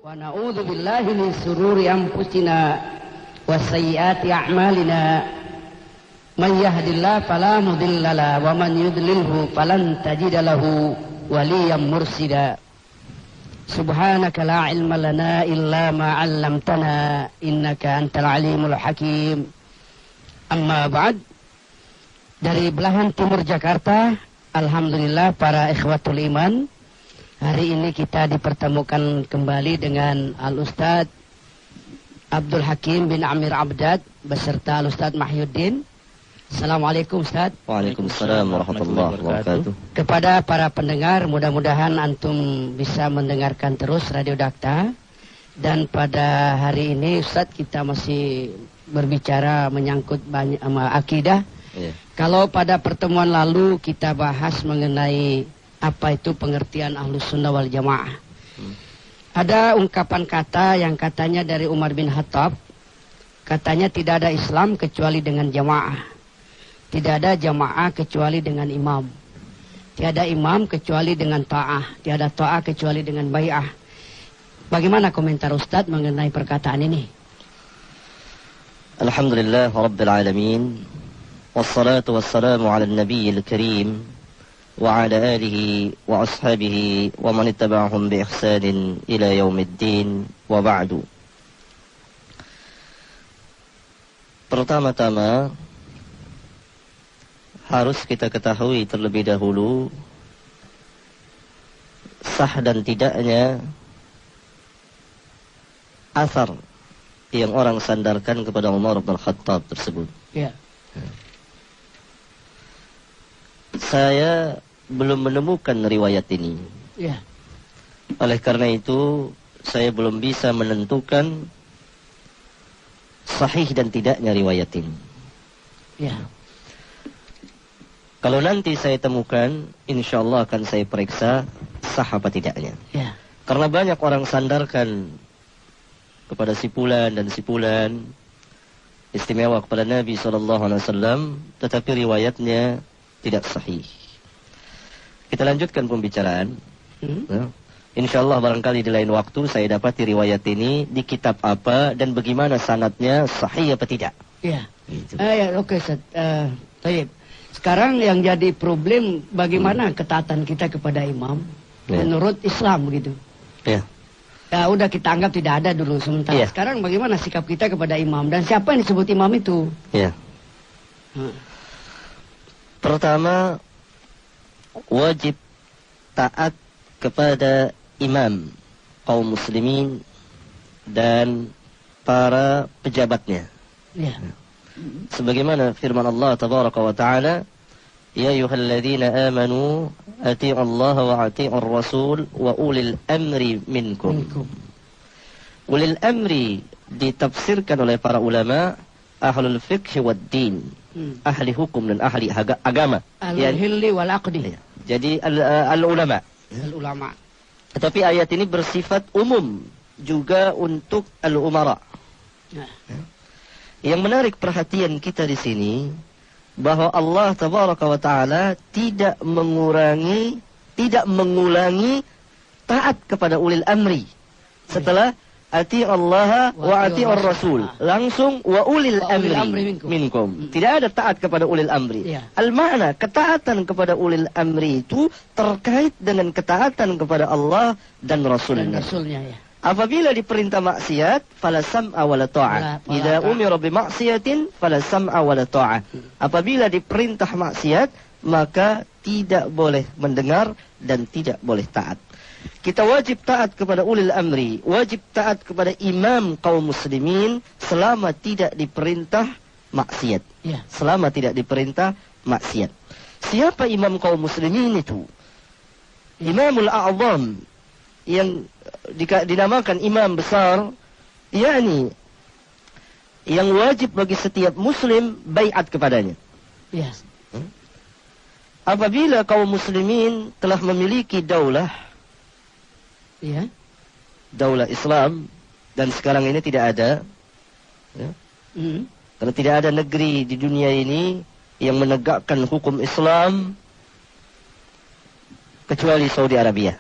Wa na'udzu billahi min sururi anfusina wa sayyiati a'malina. Man yahdihillahu fala mudilla lahu wa man yudlilhu falan tajida lahu waliyyan mursyida. Subhanaka la ilma lana illa ma 'allamtana innaka antal alimul hakim. Amma ba'd. Dari belahan timur Jakarta, alhamdulillah para ikhwatul iman, hari ini kita dipertemukan kembali dengan Al-Ustadz Abdul Hakim bin Amir Abdad beserta Al-Ustadz Mahyuddin. Assalamualaikum Ustadz. Waalaikumsalam warahmatullahi wabarakatuh. Kepada para pendengar, mudah-mudahan antum bisa mendengarkan terus Radio Dakta. Dan pada hari ini Ustadz kita masih berbicara menyangkut banyak akidah. Iya. Kalau pada pertemuan lalu kita bahas mengenai apa itu pengertian Ahlus Sunnah wal Jamaah. Ada ungkapan kata yang katanya dari Umar bin Khattab. Katanya tidak ada Islam kecuali dengan jamaah. Tidak ada jamaah kecuali dengan imam. Tiada imam kecuali dengan ta'ah. Tiada ta'ah kecuali dengan bai'ah. Bagaimana komentar Ustadz mengenai perkataan ini? Alhamdulillah Rabbil Alamin. Wassalatu wassalamu ala nabiyil karim. Wa ala alihi wa ashabihi wa man ittaba'ahum bi ihsanin ila yaumiddin wa ba'du. Pertama-tama harus kita ketahui terlebih dahulu sah dan tidaknya asar yang orang sandarkan kepada Umar bin Khattab tersebut. Ya. Saya belum menemukan riwayat ini. Ya. Oleh karena itu, saya belum bisa menentukan sahih dan tidaknya riwayat ini. Ya. Kalau nanti saya temukan, insya Allah akan saya periksa sah apa tidaknya. Ya. Karena banyak orang sandarkan kepada si fulan dan si fulan, istimewa kepada Nabi SAW, tetapi riwayatnya tidak sahih. Kita lanjutkan pembicaraan. Insya Allah barangkali di lain waktu saya dapati riwayat ini di kitab apa dan bagaimana sanadnya, sahih apa tidak. Ya. Gitu. Ya, oke Ustaz. Baik. Sekarang yang jadi problem bagaimana ketaatan kita kepada imam menurut Islam gitu. Ya. Ya udah kita anggap tidak ada dulu sementara. Sekarang bagaimana sikap kita kepada imam dan siapa yang disebut imam itu? Ya. Pertama, wajib taat kepada imam kaum muslimin dan para pejabatnya. Ya. Sebagaimana firman Allah tabaraka wa ta'ala, ya ayyuhalladzina amanu atii'u Allah wa atii'ur rasul wa ulil amri minkum. Ulil amri ditafsirkan oleh para ulama ahlul fiqh wad din, ahli hukum dan ahli agama. Al-hilli wal aqdi. Jadi al-ulama. Al-ulama. Tetapi ayat ini bersifat umum juga untuk al-umara. Yang menarik perhatian kita di sini bahwa Allah tabaraka wa taala tidak mengulangi taat kepada ulil amri. Setelah ati Allah wa ati ar-rasul, langsung wa ulil amri minkum. Tidak ada taat kepada ulil amri. Al-makna ketaatan kepada ulil amri itu terkait dengan ketaatan kepada Allah dan Rasulnya. Apabila diperintah maksiat, fala sam'a wala ta'ah. Idza umira bi maksiatin, fala sam'a wala ta'ah. Apabila diperintah maksiat, maka tidak boleh mendengar dan tidak boleh taat. Kita wajib taat kepada ulil amri, wajib taat kepada imam kaum muslimin selama tidak diperintah maksiat. Selama tidak diperintah maksiat. Siapa imam kaum muslimin itu? Imamul A'zam yang dinamakan imam besar, yakni yang wajib bagi setiap muslim baiat kepadanya. Apabila kaum muslimin telah memiliki daulah, daulah Islam, dan sekarang ini tidak ada, karena tidak ada negeri di dunia ini yang menegakkan hukum Islam kecuali Saudi Arabia.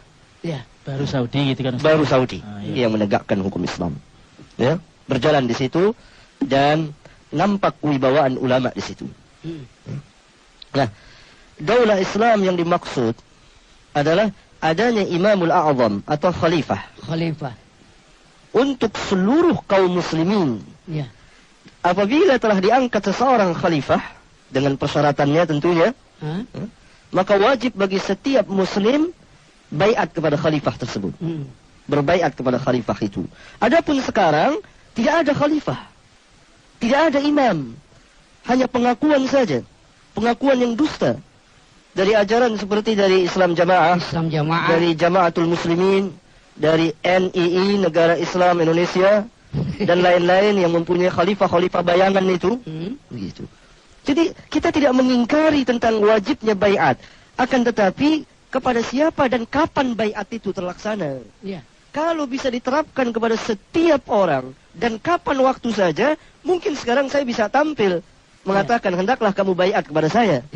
Baru Saudi gitu kan Ustaz? Baru Saudi iya. yang menegakkan hukum Islam. Ya, berjalan di situ dan nampak wibawaan ulama di situ. Nah, daulah Islam yang dimaksud adalah adanya Imamul A'zam atau Khalifah. Khalifah. Untuk seluruh kaum muslimin. Ya. Apabila telah diangkat seseorang khalifah dengan persyaratannya tentunya, maka wajib bagi setiap muslim baiat kepada khalifah tersebut. Berbaiat kepada khalifah itu. Adapun sekarang tidak ada khalifah. Tidak ada imam. Hanya pengakuan saja. Pengakuan yang dusta. Dari ajaran seperti dari Islam Jamaah, dari Jamaatul Muslimin, dari NII, Negara Islam Indonesia, dan lain-lain yang mempunyai khalifah-khalifah bayangan itu. Begitu. Jadi kita tidak mengingkari tentang wajibnya baiat. Akan tetapi kepada siapa dan kapan baiat itu terlaksana. Ya. Kalau bisa diterapkan kepada setiap orang dan kapan waktu saja, mungkin sekarang saya bisa tampil mengatakan hendaklah kamu baiat kepada saya.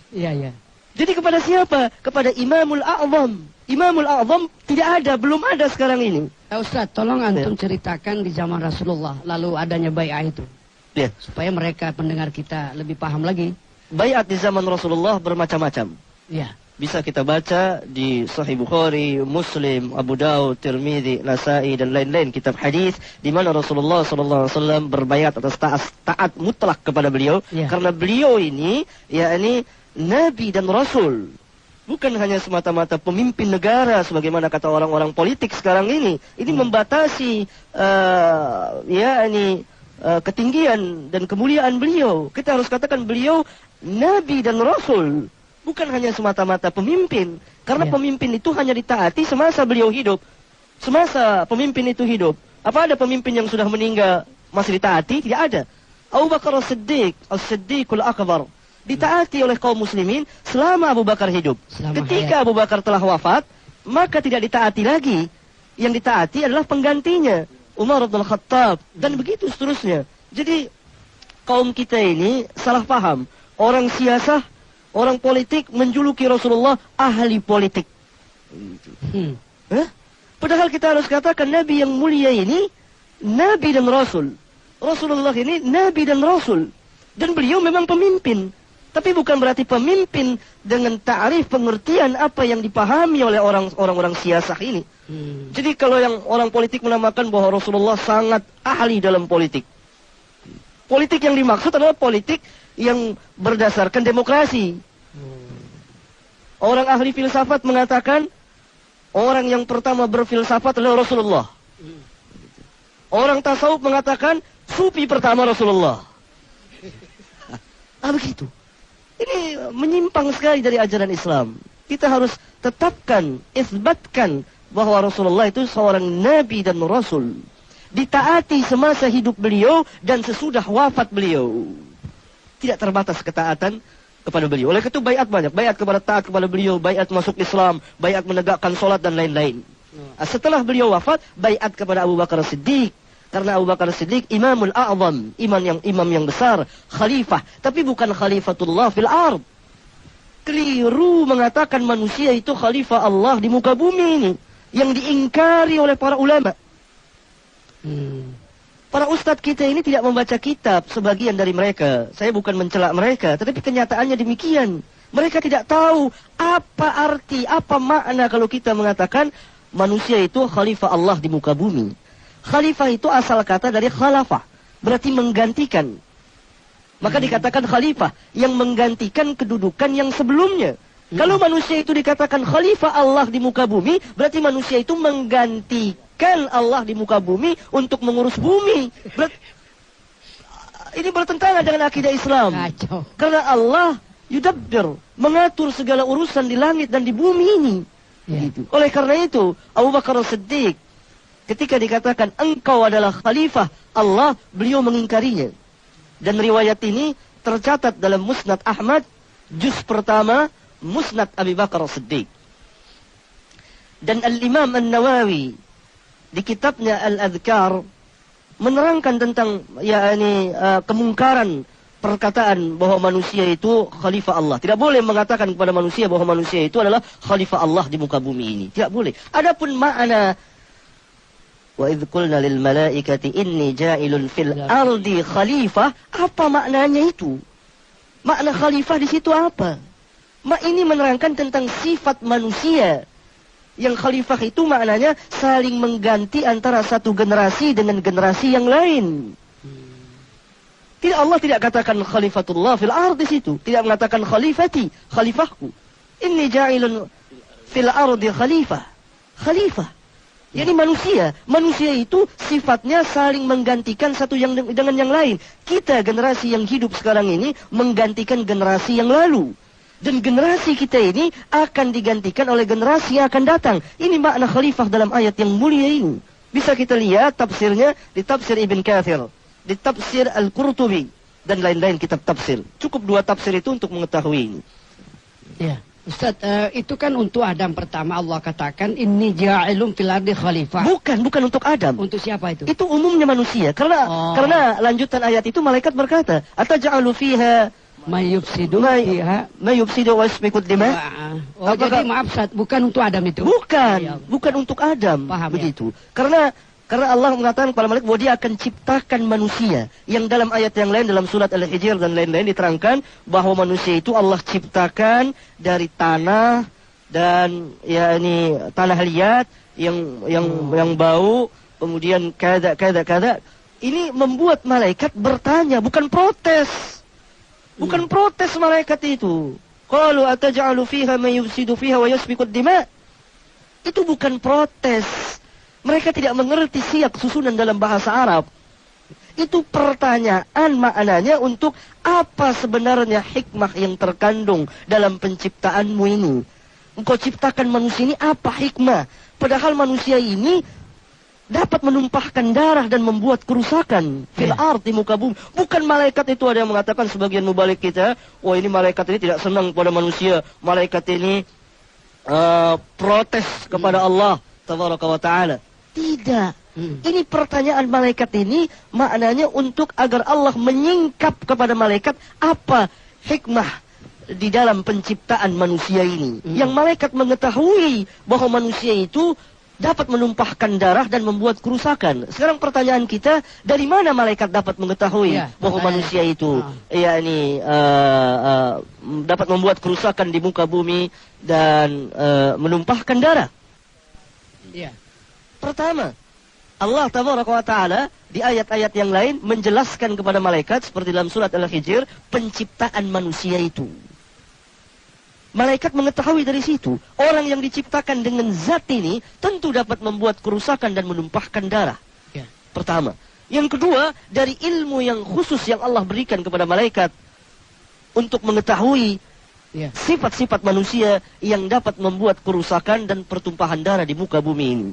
Iya, iya. Jadi kepada siapa? Kepada Imamul A'zam. Imamul A'zam tidak ada, belum ada sekarang ini. Ustaz, tolong antum ceritakan di zaman Rasulullah lalu adanya baiat itu. Ya. Supaya mereka pendengar kita lebih paham lagi. Baiat di zaman Rasulullah bermacam-macam. Ya. Bisa kita baca di Sahih Bukhari, Muslim, Abu Daud, Tirmidzi, Nasa'i dan lain-lain kitab hadis di mana Rasulullah SAW berbaiat atas taat mutlak kepada beliau. Ya. Karena beliau ini yakni Nabi dan Rasul. Bukan hanya semata-mata pemimpin negara sebagaimana kata orang-orang politik sekarang ini. Ini membatasi ketinggian dan kemuliaan beliau. Kita harus katakan beliau Nabi dan Rasul. Bukan hanya semata-mata pemimpin. Karena pemimpin itu hanya ditaati semasa beliau hidup. Semasa pemimpin itu hidup. Apa ada pemimpin yang sudah meninggal masih ditaati? Tidak ada. Abu Bakar As-Siddiq, As-Siddiqul Akbar, ditaati oleh kaum muslimin selama Abu Bakar hidup. Ketika Abu Bakar telah wafat, maka tidak ditaati lagi. Yang ditaati adalah penggantinya, Umar bin Khattab, dan begitu seterusnya. Jadi kaum kita ini salah paham. Orang siasah, orang politik menjuluki Rasulullah ahli politik. Padahal kita harus katakan Nabi yang mulia ini Nabi dan Rasul. Rasulullah ini Nabi dan Rasul. Dan beliau memang pemimpin. Tapi bukan berarti pemimpin dengan ta'rif pengertian apa yang dipahami oleh orang-orang siasah ini. Jadi kalau yang orang politik menamakan bahwa Rasulullah sangat ahli dalam politik. Politik yang dimaksud adalah politik yang berdasarkan demokrasi. Orang ahli filsafat mengatakan orang yang pertama berfilsafat adalah Rasulullah. Orang tasawuf mengatakan sufi pertama Rasulullah. Begitu. Ini menyimpang sekali dari ajaran Islam. Kita harus tetapkan, isbatkan bahwa Rasulullah itu seorang Nabi dan Rasul. Ditaati semasa hidup beliau dan sesudah wafat beliau. Tidak terbatas ketaatan kepada beliau. Oleh itu baiat banyak. Baiat kepada taat kepada beliau, baiat masuk Islam, baiat menegakkan solat dan lain-lain. Setelah beliau wafat, baiat kepada Abu Bakar Siddiq. Karena Abu Bakar Siddiq Imamul A'zam, imam yang besar, khalifah, tapi bukan khalifatullah fil ard. Keliru mengatakan manusia itu khalifah Allah di muka bumi ini, yang diingkari oleh para ulama. Para ustadz kita ini tidak membaca kitab, sebagian dari mereka. Saya bukan mencela mereka, tetapi kenyataannya demikian. Mereka tidak tahu apa arti, apa makna kalau kita mengatakan manusia itu khalifah Allah di muka bumi. Khalifah itu asal kata dari khalafah, berarti menggantikan. Maka dikatakan khalifah yang menggantikan kedudukan yang sebelumnya. Kalau manusia itu dikatakan khalifah Allah di muka bumi, berarti manusia itu menggantikan Allah di muka bumi untuk mengurus bumi. Ini bertentangan dengan akidah Islam. Kacau. Karena Allah yudabbir, mengatur segala urusan di langit dan di bumi ini. Gitu. Oleh karena itu, Abu Bakar Siddiq ketika dikatakan engkau adalah khalifah Allah, beliau mengingkarinya. Dan riwayat ini tercatat dalam Musnad Ahmad, juz pertama, Musnad Abi Bakar Siddiq. Dan Al-Imam An-Nawawi di kitabnya Al-Adhkar menerangkan tentang kemungkaran perkataan bahwa manusia itu khalifah Allah. Tidak boleh mengatakan kepada manusia bahwa manusia itu adalah khalifah Allah di muka bumi ini. Tidak boleh. Adapun makna wa idz qulna lil malaikati inni ja'ilun fil ardi khalifah, apa maknanya itu? Makna khalifah di situ apa? Ini menerangkan tentang sifat manusia. Yang khalifah itu maknanya saling mengganti antara satu generasi dengan generasi yang lain. Tidak, Allah tidak katakan khalifatullah fil ardi situ. Tidak mengatakan khalifati, khalifahku. Inni ja'ilun fil ardi khalifah. Khalifah. Yani manusia. Manusia itu sifatnya saling menggantikan satu yang dengan yang lain. Kita generasi yang hidup sekarang ini menggantikan generasi yang lalu. Dan generasi kita ini akan digantikan oleh generasi yang akan datang. Ini makna khalifah dalam ayat yang mulia ini. Bisa kita lihat tafsirnya di tafsir Ibn Katsir, di tafsir Al-Qurtubi, dan lain-lain kitab tafsir. Cukup 2 tafsir itu untuk mengetahui ini. Ya, Ustaz, itu kan untuk Adam pertama Allah katakan inni ja'ilun fil ardi khalifah. Bukan untuk Adam. Untuk siapa itu? Itu umumnya manusia. Karena lanjutan ayat itu malaikat berkata, "Ataj'alu fiha Mayufsidu fiha mayufsidu wa yasfiku dima." Jadi maaf Ustaz, bukan untuk Adam itu. Bukan untuk Adam. Paham, begitu. Ya? Karena Allah mengatakan kepada malaikat bahwa dia akan ciptakan manusia. Yang dalam ayat yang lain, dalam surat Al-Hijr dan lain-lain diterangkan bahwa manusia itu Allah ciptakan dari tanah dan tanah liat yang bau, kemudian kada. Ini membuat malaikat bertanya, bukan protes. Bukan protes malaikat itu. Qalu ataj'alu fiha man yufsidu fiha wa yasfiku dima. Itu bukan protes. Mereka tidak mengerti siyak susunan dalam bahasa Arab. Itu pertanyaan maknanya untuk apa sebenarnya hikmah yang terkandung dalam penciptaanmu ini. Engkau ciptakan manusia ini apa hikmah? Padahal manusia ini dapat menumpahkan darah dan membuat kerusakan fil ard di muka bumi. Bukan malaikat itu, ada yang mengatakan sebagian mubalik kita, wah ini malaikat ini tidak senang pada manusia. Malaikat ini protes kepada Allah tabaraka wa ta'ala. Tidak. Ini pertanyaan malaikat ini maknanya untuk agar Allah menyingkap kepada malaikat apa hikmah di dalam penciptaan manusia ini. Yang malaikat mengetahui bahwa manusia itu dapat menumpahkan darah dan membuat kerusakan. Sekarang pertanyaan kita, dari mana malaikat dapat mengetahui bahwa manusia itu dapat membuat kerusakan di muka bumi dan menumpahkan darah? Pertama, Allah tabaraka wa ta'ala di ayat-ayat yang lain menjelaskan kepada malaikat seperti dalam surat Al-Hijr penciptaan manusia itu. Malaikat mengetahui dari situ, orang yang diciptakan dengan zat ini tentu dapat membuat kerusakan dan menumpahkan darah. Pertama. Yang kedua, dari ilmu yang khusus yang Allah berikan kepada malaikat untuk mengetahui sifat-sifat manusia yang dapat membuat kerusakan dan pertumpahan darah di muka bumi ini.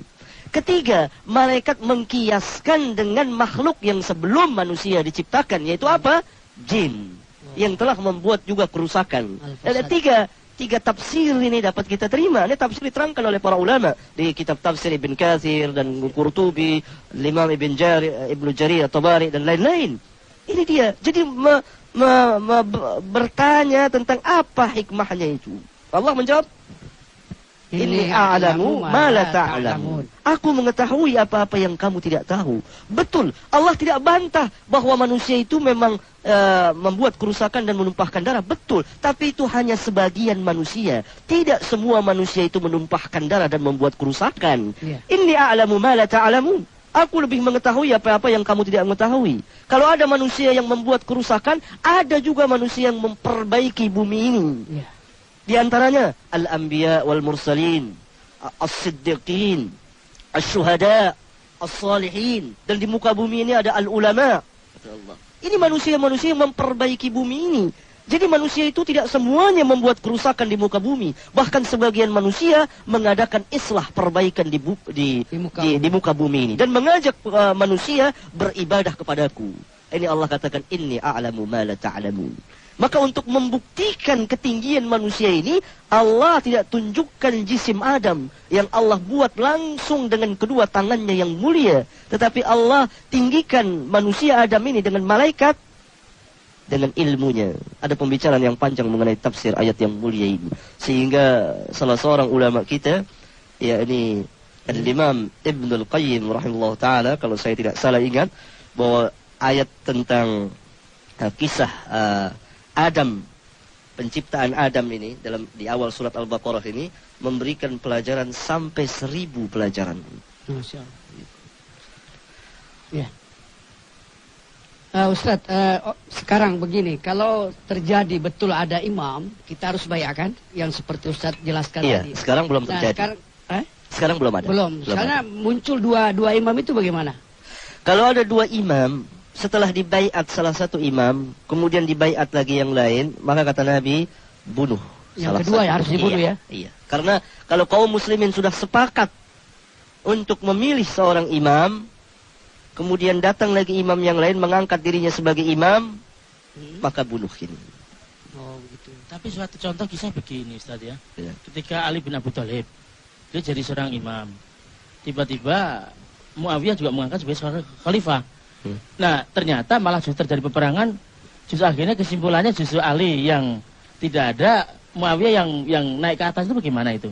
Ketiga, malaikat mengkiaskan dengan makhluk yang sebelum manusia diciptakan, yaitu apa? Jin, yang telah membuat juga kerusakan. Ada tiga tafsir ini dapat kita terima. Ini tafsir diterangkan oleh para ulama di kitab tafsir Ibn Katsir dan Qurtubi, Imam Ibnu Jarir At-Tabari dan lain-lain. Ini dia. Jadi bertanya tentang apa hikmahnya itu. Allah menjawab, "Inni a'lamu ma la ta'lamun." Aku mengetahui apa-apa yang kamu tidak tahu. Betul, Allah tidak bantah bahwa manusia itu memang membuat kerusakan dan menumpahkan darah. Betul, tapi itu hanya sebagian manusia. Tidak semua manusia itu menumpahkan darah dan membuat kerusakan. Inni a'lamu ma la ta'lamun. Aku lebih mengetahui apa-apa yang kamu tidak mengetahui. Kalau ada manusia yang membuat kerusakan, ada juga manusia yang memperbaiki bumi ini. Di antaranya al-anbiya wal mursalin, as-siddiqin, as-syuhada, as-salihin, dan di muka bumi ini ada al-ulama. Ini manusia-manusia yang memperbaiki bumi ini. Jadi manusia itu tidak semuanya membuat kerusakan di muka bumi. Bahkan sebagian manusia mengadakan islah, perbaikan di muka bumi ini dan mengajak manusia beribadah kepadaku. Ini Allah katakan, inni a'lamu ma la ta'lamun. Maka untuk membuktikan ketinggian manusia ini, Allah tidak tunjukkan jisim Adam yang Allah buat langsung dengan kedua tangannya yang mulia. Tetapi Allah tinggikan manusia Adam ini dengan malaikat dengan ilmunya. Ada pembicaraan yang panjang mengenai tafsir ayat yang mulia ini. Sehingga salah seorang ulama kita, yakni Al-Imam Ibnul Qayyim rahimahullah ta'ala, kalau saya tidak salah ingat, bahwa ayat tentang kisah Adam, penciptaan Adam ini di awal surat Al-Baqarah ini memberikan pelajaran sampai 1000 pelajaran. Masya Allah. Ya. Ustaz, sekarang begini, kalau terjadi betul ada imam, kita harus bayarkan yang seperti Ustaz jelaskan tadi. Iya, sekarang belum terjadi. Sekarang belum ada. Belum. Karena muncul dua imam itu bagaimana? Kalau ada 2 imam, setelah dibaiat salah satu imam, kemudian dibaiat lagi yang lain, maka kata Nabi, bunuh. Yang kedua ya harus dibunuh ya? Iya. Karena kalau kaum muslimin sudah sepakat untuk memilih seorang imam, kemudian datang lagi imam yang lain mengangkat dirinya sebagai imam, maka bunuh ini. Oh begitu. Tapi suatu contoh kisah begini Ustaz ya. Ya. Ketika Ali bin Abi Thalib, dia jadi seorang imam. Tiba-tiba Muawiyah juga mengangkat sebagai seorang khalifah. Nah ternyata malah justru terjadi peperangan. Justru akhirnya kesimpulannya justru Ali yang tidak ada, Muawiyah yang naik ke atas itu bagaimana itu?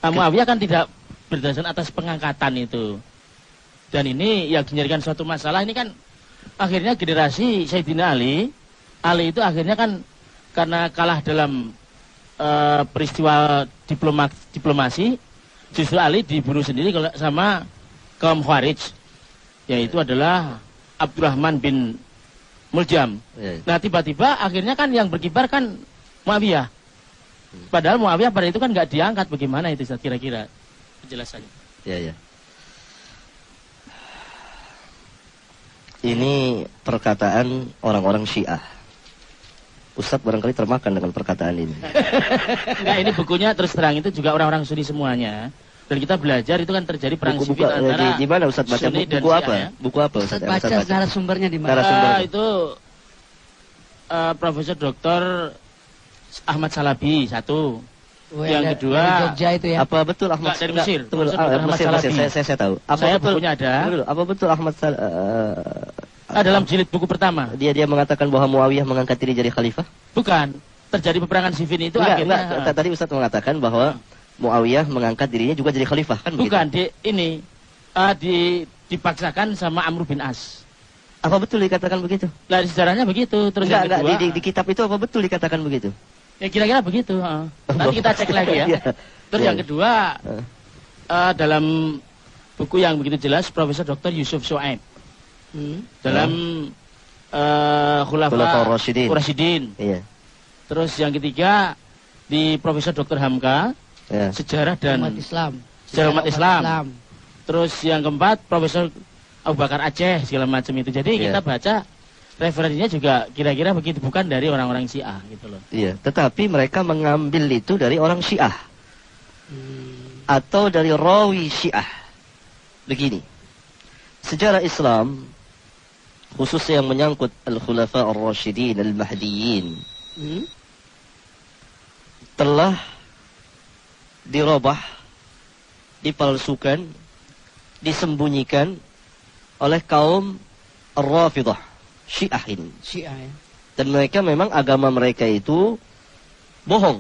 Muawiyah kan tidak berdasarkan atas pengangkatan itu. Dan ini yang dijadikan suatu masalah, ini kan akhirnya generasi Sayyidina Ali itu akhirnya kan karena kalah dalam peristiwa diplomasi, justru Ali dibunuh sendiri sama kaum Khawarij, yaitu adalah Abdurrahman bin Muljam. Nah tiba-tiba akhirnya kan yang berkibar kan Muawiyah. Padahal Muawiyah pada itu kan nggak diangkat, bagaimana itu kira-kira penjelasannya? Ya. Ini perkataan orang-orang Syiah. Ustadz barangkali termakan dengan perkataan ini. Enggak, ini bukunya terus terang itu juga orang-orang Sunni semuanya. Dan kita belajar itu kan terjadi perang sipil antara di mana Ustadz baca Sunni buku apa? Ya? Buku apa Ustadz? Baca narasumbernya di mana? Itu Profesor Dr. Ahmad Salabi satu. Yang kedua dari Jogja itu ya. Apa betul Ahmad dari Mesir? Mesir. Saya tahu. Saya bukunya ada. Apa betul Ahmad dalam jilid buku pertama. Dia mengatakan bahwa Muawiyah mengangkat diri jadi khalifah? Bukan. Terjadi peperangan Siffin itu akhirnya. Tadi Ustaz mengatakan bahwa Muawiyah mengangkat dirinya juga jadi khalifah kan? Bukan. Dipaksakan sama Amr bin As. Apa betul dikatakan begitu? Lah sejarahnya begitu. Terus yang kedua, di kitab itu apa betul dikatakan begitu? Ya kira-kira begitu. Nanti kita cek lagi ya. Terus yang kedua, dalam buku yang begitu jelas Profesor Dr. Yusuf Shoaib dalam Khulafa Rasyidin. Iya. Terus yang ketiga di Profesor Dr. Hamka, sejarah dan sejarah umat Islam. Terus yang keempat Profesor Abu Bakar Aceh segala macam itu. Jadi kita baca referensinya juga kira-kira begitu, bukan dari orang-orang Syiah gitu loh. Iya, tetapi mereka mengambil itu dari orang Syiah. Atau dari rawi Syiah. Begini. Sejarah Islam khususnya yang menyangkut Al-Khulafa Ar-Rasyidin Al-Mahdiyin telah dirubah, dipalsukan, disembunyikan oleh kaum Ar-Rafidah, Syiah ini. Syiah ya. Dan mereka memang agama mereka itu bohong.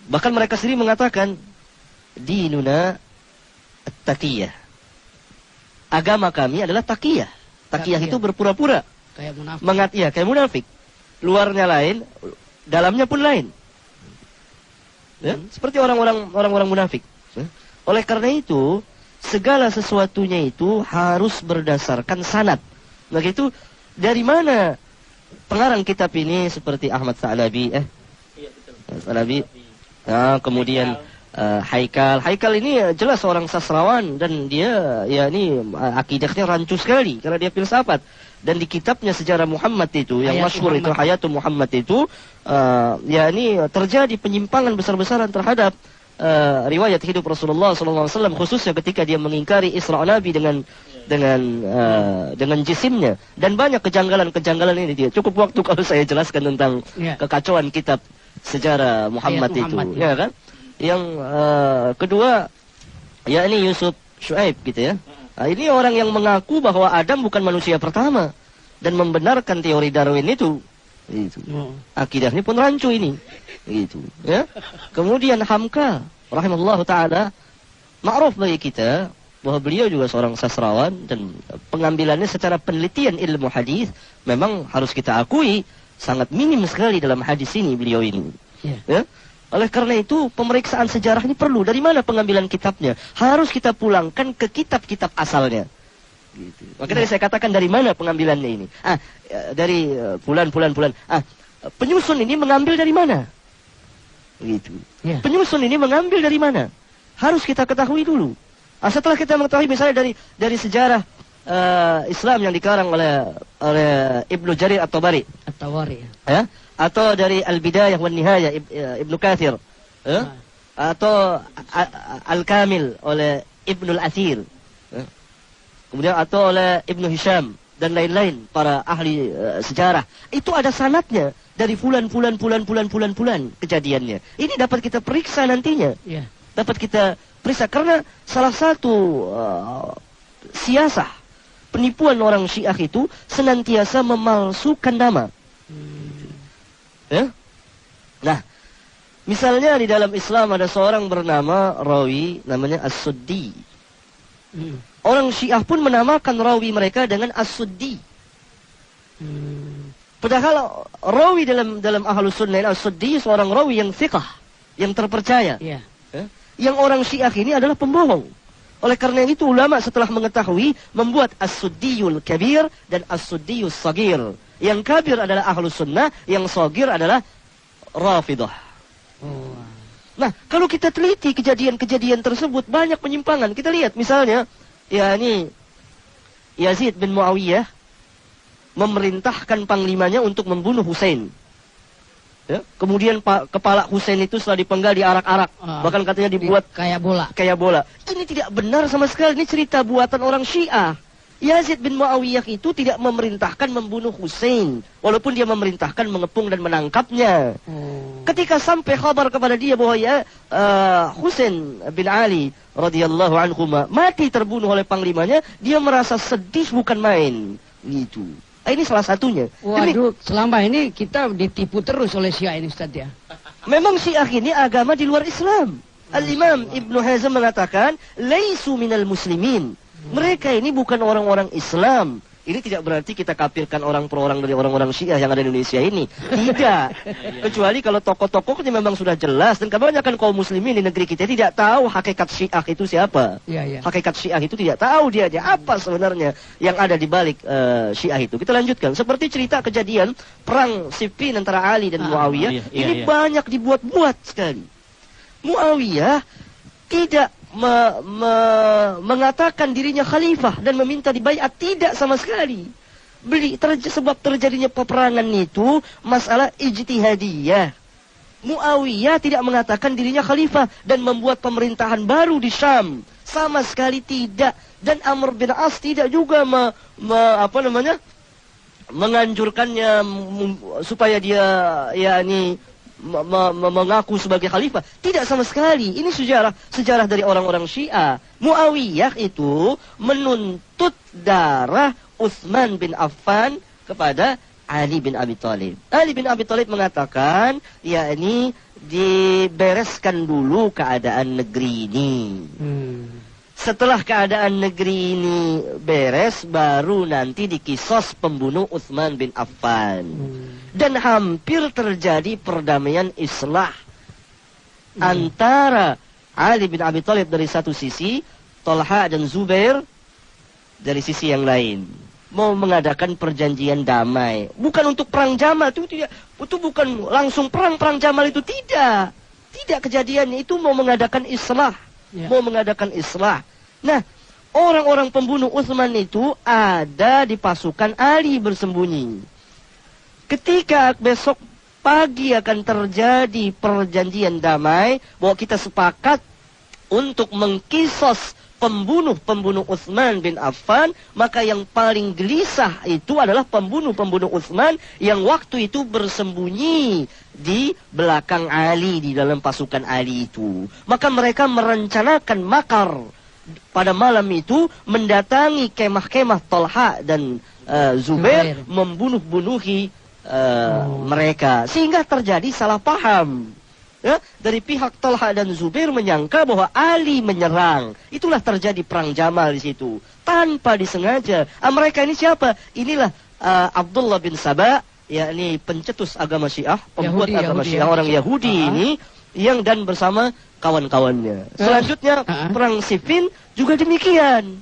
Bahkan mereka sendiri mengatakan dinuna at-taqiyah. Agama kami adalah taqiyah. Taqiyah itu berpura-pura. Kayak munafik. Kayak munafik. Luarnya lain, dalamnya pun lain. Ya, seperti orang-orang munafik. Ya. Oleh karena itu, segala sesuatunya itu harus berdasarkan sanad. Begitu, dari mana pengarang kitab ini seperti Ahmad Sa'labi, Sa'labi. Nah, kemudian Haikal ini jelas seorang sastrawan dan dia ini akidahnya rancu sekali karena dia filsafat. Dan di kitabnya Sejarah Muhammad itu yang masyhur itu Hayatul Muhammad itu ini terjadi penyimpangan besar-besaran terhadap riwayat hidup Rasulullah SAW, khususnya ketika dia mengingkari Isra Nabi dengan jisimnya, dan banyak kejanggalan ini. Dia cukup waktu kalau saya jelaskan tentang kekacauan kitab Sejarah Muhammad itu, ya kan? Yang kedua, ya ini Yusuf Shoaib gitu ya. Nah, ini orang yang mengaku bahwa Adam bukan manusia pertama. dan membenarkan teori Darwin itu. Gitu. Akidahnya pun rancu ini. Gitu, ya. Kemudian Hamka rahimahullah taala ma'ruf bagi kita bahwa beliau juga seorang sastrawan dan pengambilannya secara penelitian ilmu hadis memang harus kita akui sangat minim sekali dalam hadis ini beliau ini. Ya. Oleh karena itu pemeriksaan sejarah ini perlu. Dari mana pengambilan kitabnya? Harus kita pulangkan ke kitab-kitab asalnya. Gitu. Makanya saya katakan dari mana pengambilannya ini? Dari bulan. Penyusun ini mengambil dari mana? Gitu. Penyusun ini mengambil dari mana? Harus kita ketahui dulu. Setelah kita mengetahui misalnya dari sejarah Islam yang dikarang oleh Ibnu Jarir At-Tabari. Ya? Atau dari Al-Bidayah wan Nihayah Ibnu Katsir. Ya? Atau Al-Kamil oleh Ibnu Al-Athir. Ya? Kemudian atau oleh Ibnu Hisham dan lain-lain para ahli sejarah. Itu ada sanadnya dari bulan kejadiannya. Ini dapat kita periksa nantinya. Dapat kita periksa karena salah satu siasah penipuan orang Syiah itu senantiasa memalsukan nama. Ya? Nah, misalnya di dalam Islam ada seorang bernama rawi namanya As-Suddi. Orang Syiah pun menamakan rawi mereka dengan As-Suddi. Padahal rawi dalam Ahlus Sunnah As-Suddi seorang rawi yang thiqah, yang terpercaya. Ya? Yang orang Syiah ini adalah pembohong. Oleh karena itu ulama setelah mengetahui membuat As-Suddiyul Kabir dan As-Suddiyus Sagir. Yang kabir adalah Ahlus Sunnah, yang sagir adalah Rafidah. Nah, kalau kita teliti kejadian-kejadian tersebut banyak penyimpangan. Kita lihat misalnya, ini Yazid bin Muawiyah memerintahkan panglimanya untuk membunuh Husain. Ya, kemudian kepala Husain itu setelah dipenggal diarak-arak, bahkan katanya dibuat kayak bola. Ini tidak benar sama sekali. Ini cerita buatan orang Syiah. Yazid bin Muawiyah itu tidak memerintahkan membunuh Husain, walaupun dia memerintahkan mengepung dan menangkapnya. Ketika sampai kabar kepada dia bahwa Husain bin Ali radhiyallahu anhu mati terbunuh oleh panglimanya, dia merasa sedih bukan main. Gitu. Ini salah satunya. Waduh, selama ini kita ditipu terus oleh Syiah ini, Ustaz ya. Memang Syiah ini agama di luar Islam. Al-Imam Ibnu Hazm mengatakan, "Laisu minal muslimin." Mereka ini bukan orang-orang Islam. Ini tidak berarti kita kafirkan orang per orang dari orang-orang Syiah yang ada di Indonesia ini. Tidak. Kecuali kalau tokoh-tokohnya memang sudah jelas. Dan kebanyakan kaum muslimin di negeri kita tidak tahu hakikat Syiah itu siapa. Hakikat Syiah itu tidak tahu dia apa sebenarnya yang ada di balik Syiah itu. Kita lanjutkan. Seperti cerita kejadian perang Siffin antara Ali dan Muawiyah. Ini banyak dibuat-buat sekali. Muawiyah tidak mengatakan dirinya khalifah dan meminta dibaiat, tidak sama sekali. Sebab terjadinya peperangan itu masalah ijtihadiyah. Muawiyah tidak mengatakan dirinya khalifah dan membuat pemerintahan baru di Syam, sama sekali tidak. Dan Amr bin As tidak juga menganjurkannya supaya dia mengaku sebagai khalifah. Tidak sama sekali. Ini sejarah dari orang-orang Syiah. Muawiyah itu menuntut darah Utsman bin Affan kepada Ali bin Abi Thalib. Ali bin Abi Thalib mengatakan, dibereskan dulu keadaan negeri ini. Setelah keadaan negeri ini beres, baru nanti dikisos pembunuh Utsman bin Affan. Dan hampir terjadi perdamaian islah antara Ali bin Abi Thalib dari satu sisi, Talha dan Zubair dari sisi yang lain. Mau mengadakan perjanjian damai. Bukan untuk perang Jamal, itu bukan langsung perang Jamal itu, tidak. Tidak kejadiannya, itu mau mengadakan islah. Mau mengadakan islah. Nah, orang-orang pembunuh Utsman itu ada di pasukan Ali bersembunyi. Ketika besok pagi akan terjadi perjanjian damai, bahwa kita sepakat untuk mengkisos pembunuh Utsman bin Affan, maka yang paling gelisah itu adalah pembunuh Utsman yang waktu itu bersembunyi di belakang Ali, di dalam pasukan Ali itu. Maka mereka merencanakan makar pada malam itu mendatangi kemah-kemah Talha dan Zubair, membunuh-bunuhi mereka, sehingga terjadi salah paham. Ya, dari pihak Talha dan Zubair menyangka bahwa Ali menyerang. Itulah terjadi perang Jamal di situ tanpa disengaja. Mereka ini siapa? Inilah Abdullah bin Saba, yakni pencetus agama Syiah, pembuat agama Syiah, orang Yahudi ini, yang dan bersama kawan-kawannya. Selanjutnya perang Siffin juga demikian.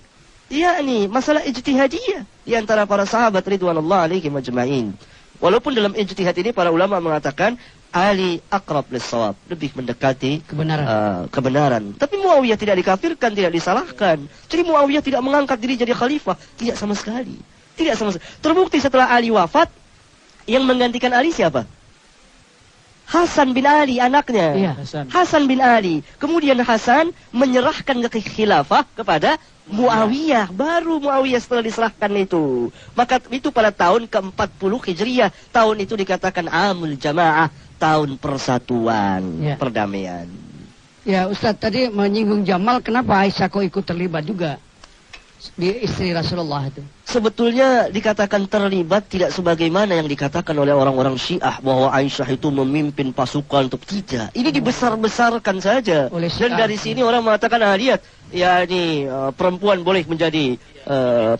Yakni masalah ijtihadiyah di antara para sahabat ridwanullah alaihim ajma'in. Walaupun dalam ijtihad ini para ulama mengatakan Ali aqrab lis-shawab, lebih mendekati kebenaran. Tapi Muawiyah tidak dikafirkan, tidak disalahkan. Jadi Muawiyah tidak mengangkat diri jadi khalifah, tidak sama sekali. Tidak sama sekali. Terbukti setelah Ali wafat, yang menggantikan Ali siapa? Hasan bin Ali, anaknya. Iya, Hasan bin Ali. Kemudian Hasan menyerahkan ke khilafah kepada Muawiyah. Baru Muawiyah setelah diserahkan itu. Maka itu pada tahun ke-40 Hijriyah. Tahun itu dikatakan Amul Jamaah, tahun persatuan, perdamaian. Ya, Ustadz tadi menyinggung Jamal, kenapa Aisyah kok ikut terlibat juga di istri Rasulullah itu? Sebetulnya dikatakan terlibat tidak sebagaimana yang dikatakan oleh orang-orang Syiah bahwa Aisyah itu memimpin pasukan untuk tidak. Ini dibesar-besarkan saja. Dan dari sini orang mengatakan, lihat, ya ini perempuan boleh menjadi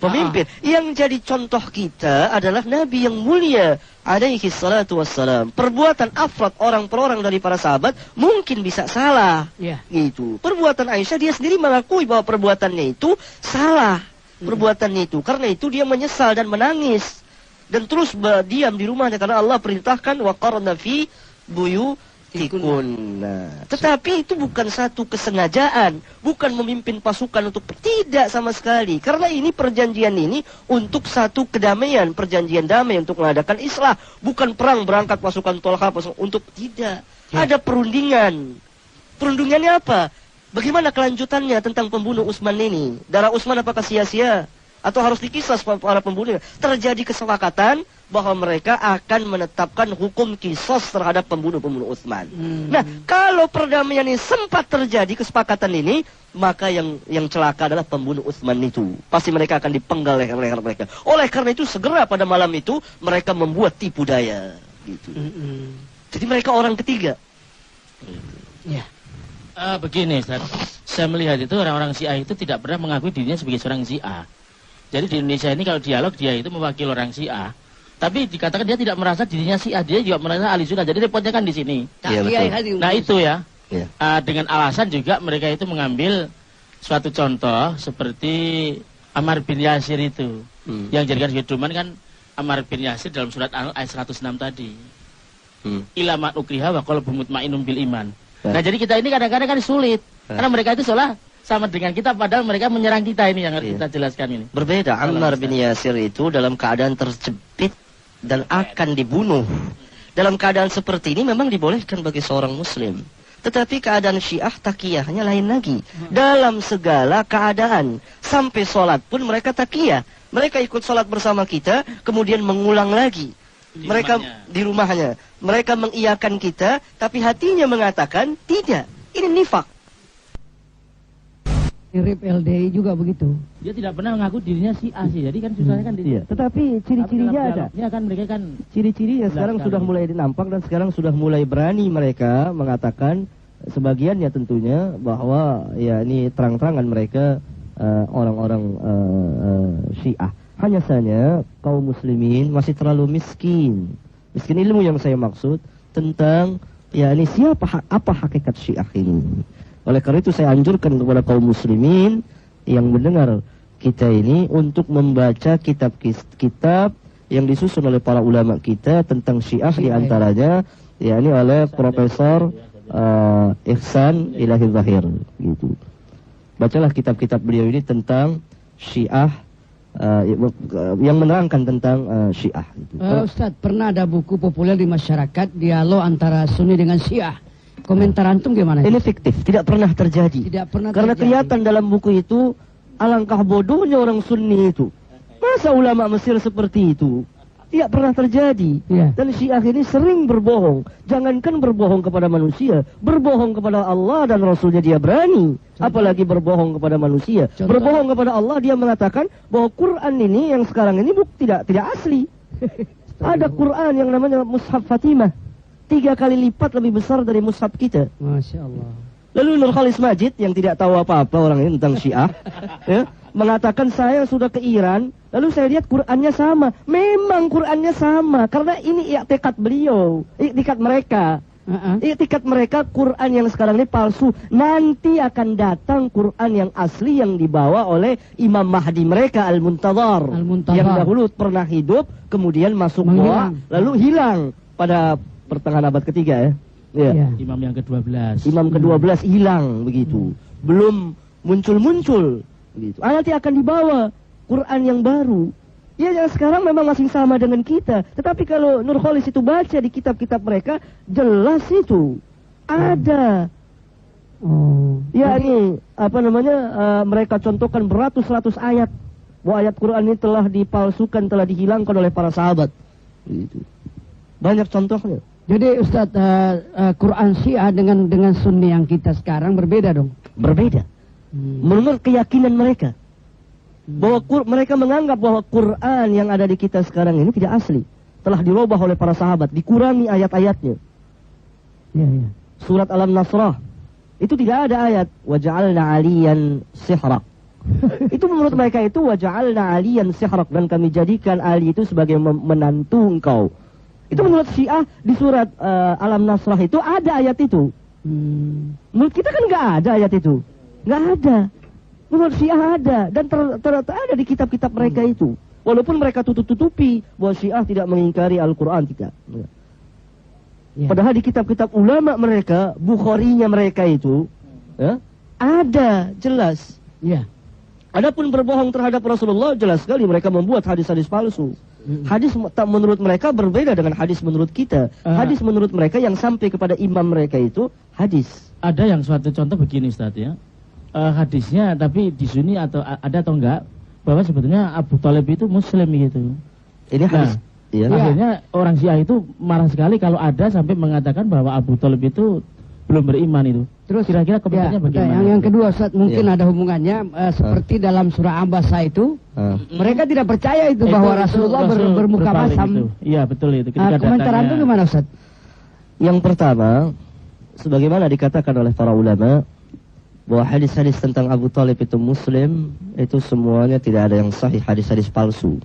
pemimpin. Yang jadi contoh kita adalah Nabi yang mulia alaihi salatu wassalam. Perbuatan afrad orang per orang dari para sahabat mungkin bisa salah. Gitu. Perbuatan Aisyah dia sendiri mengakui bahwa perbuatannya itu salah. Perbuatannya itu. Karena itu dia menyesal dan menangis. Dan terus diam di rumahnya karena Allah perintahkan waqarna fi buyutikunna. Tetapi itu bukan satu kesengajaan, bukan memimpin pasukan untuk tidak sama sekali. Karena ini perjanjian ini untuk satu kedamaian, perjanjian damai untuk mengadakan islah, bukan perang berangkat pasukan Tolha untuk tidak. Ada perundingan. Perundingannya apa? Bagaimana kelanjutannya tentang pembunuh Utsman ini? Darah Utsman apakah sia-sia? Atau harus dikisas para pembunuh? Terjadi kesepakatan bahwa mereka akan menetapkan hukum kisos terhadap pembunuh-pembunuh Utsman. Nah, kalau perdamaian ini sempat terjadi kesepakatan ini, maka yang celaka adalah pembunuh Utsman itu. Pasti mereka akan dipenggal leher-leher mereka. Oleh karena itu segera pada malam itu mereka membuat tipu daya. Gitu. Jadi mereka orang ketiga. Begini, Ustaz. Saya melihat itu orang-orang Syiah itu tidak pernah mengakui dirinya sebagai seorang Syiah. Jadi di Indonesia ini kalau dialog dia itu mewakili orang Syiah. Tapi dikatakan dia tidak merasa dirinya Syiah, dia juga merasa ahli sunnah. Jadi repotnya kan di sini. Nah itu ya. Dengan alasan juga mereka itu mengambil suatu contoh seperti Ammar bin Yasir itu. Yang jadikan pedoman kan Ammar bin Yasir dalam surat An ayat 106 tadi. Ilamat ukriha wa qalbu mutmainnun bil iman. Nah jadi kita ini kadang-kadang kan sulit. Karena mereka itu seolah sama dengan kita, padahal mereka menyerang kita ini yang harus kita jelaskan ini. Berbeda, Ammar bin Yasir itu dalam keadaan terjepit dan akan dibunuh. Dalam keadaan seperti ini memang dibolehkan bagi seorang muslim. Tetapi keadaan Syiah takiyahnya lain lagi. Dalam segala keadaan. Sampai sholat pun mereka takiyah. Mereka ikut sholat bersama kita, kemudian mengulang lagi. Mereka di rumahnya. Mereka mengiyakan kita, tapi hatinya mengatakan tidak. Ini nifak. Mirip LDI juga begitu. Dia tidak pernah mengaku dirinya Syiah sih. Jadi kan susahnya kan di Tetapi ciri-cirinya ada. Ya kan mereka kan Ciri-cirinya sekarang sudah mulai nampak dan sekarang sudah mulai berani mereka mengatakan, sebagiannya tentunya, bahwa ya ini terang-terangan mereka orang-orang Syiah. Hanya saja kaum muslimin masih terlalu miskin. Miskin ilmu yang saya maksud tentang ya ini apa hakikat Syiah ini. Oleh karena itu saya anjurkan kepada kaum muslimin yang mendengar kita ini untuk membaca kitab-kitab yang disusun oleh para ulama kita tentang Syiah, di antaranya ya ini oleh Profesor Ihsan Ilahi Zahir gitu. Bacalah kitab-kitab beliau ini tentang Syiah, yang menerangkan tentang Syiah gitu. Ustadz, pernah ada buku populer di masyarakat, dialog antara Sunni dengan Syiah. Komentar antum gimana? Ini fiktif, tidak pernah terjadi. Karena kelihatan dalam buku itu alangkah bodohnya orang Sunni itu. Masa ulama Mesir seperti itu? Tidak pernah terjadi. Dan Syiah ini sering berbohong. Jangankan berbohong kepada manusia, berbohong kepada Allah dan Rasulnya dia berani. Apalagi berbohong kepada manusia. Berbohong kepada Allah, dia mengatakan bahwa Quran ini yang sekarang ini tidak asli. Ada Quran yang namanya Mushaf Fatimah, 3 kali lipat lebih besar dari mushaf kita. Masya Allah. Lalu Nurkhalis Majid yang tidak tahu apa-apa orang ini tentang Syiah, ya, mengatakan saya sudah ke Iran, lalu saya lihat Qurannya sama. Memang Qurannya sama, karena ini i'tikad beliau, i'tikad mereka. I'tikad mereka Quran yang sekarang ini palsu. Nanti akan datang Quran yang asli yang dibawa oleh Imam Mahdi mereka, Al-Muntadhar. Yang dahulu pernah hidup, kemudian masuk goa, lalu hilang pada pertengahan abad ketiga, ya. Ya. Imam yang ke-12. Imam ke-12 hilang begitu. Belum muncul-muncul begitu. Nanti akan dibawa Quran yang baru. Ya, yang sekarang memang masih sama dengan kita. Tetapi kalau Nurkhalis itu baca di kitab-kitab mereka, jelas itu ada. Ya, ini apa namanya? Mereka contohkan beratus-ratus ayat. Bahwa ayat Quran ini telah dipalsukan, telah dihilangkan oleh para sahabat. Gitu. Banyak contohnya. Jadi Ustadz, Quran Syiah dengan Sunni yang kita sekarang berbeda dong? Berbeda. Menurut keyakinan mereka. Bahwa mereka menganggap bahwa Quran yang ada di kita sekarang ini tidak asli. Telah dirubah oleh para sahabat, dikurangi ayat-ayatnya. Ya. Surat Al-Nasrah, itu tidak ada ayat waja'alna 'aliyan sihrak. Itu menurut mereka itu waja'alna 'aliyan sihrak, dan kami jadikan Ali itu sebagai menantu engkau. Itu menurut Syiah di surat Al-Nasrah itu ada ayat itu. Menurut kita kan nggak ada ayat itu, nggak ada. Menurut Syiah ada, dan ternyata ada di kitab-kitab mereka itu. Walaupun mereka tutup-tutupi bahwa Syiah tidak mengingkari Al-Quran, tidak. Ya. Padahal di kitab-kitab ulama mereka, Bukharinya mereka itu, ya, ada jelas. Ya. Adapun berbohong terhadap Rasulullah, jelas sekali mereka membuat hadis-hadis palsu. Hadis menurut mereka berbeda dengan hadis menurut kita. Hadis menurut mereka yang sampai kepada imam mereka itu hadis. Ada yang suatu contoh begini Ustaz, ya. Hadisnya tapi di sini atau ada atau enggak bahwa sebetulnya Abu Thalib itu muslim gitu. Ini hadis. Iya. Akhirnya orang Syiah itu marah sekali kalau ada sampai mengatakan bahwa Abu Thalib itu belum beriman itu. Terus kira-kira komentarnya bagaimana? Yang kedua Ustaz, mungkin ada hubungannya seperti dalam surah Abasa itu. Mereka tidak percaya itu bahwa Rasulullah bermuka masam. Iya, betul itu. Komentar Anda gimana Ustaz? Yang pertama, sebagaimana dikatakan oleh para ulama, bahwa hadis-hadis tentang Abu Thalib itu muslim, itu semuanya tidak ada yang sahih, hadis-hadis palsu.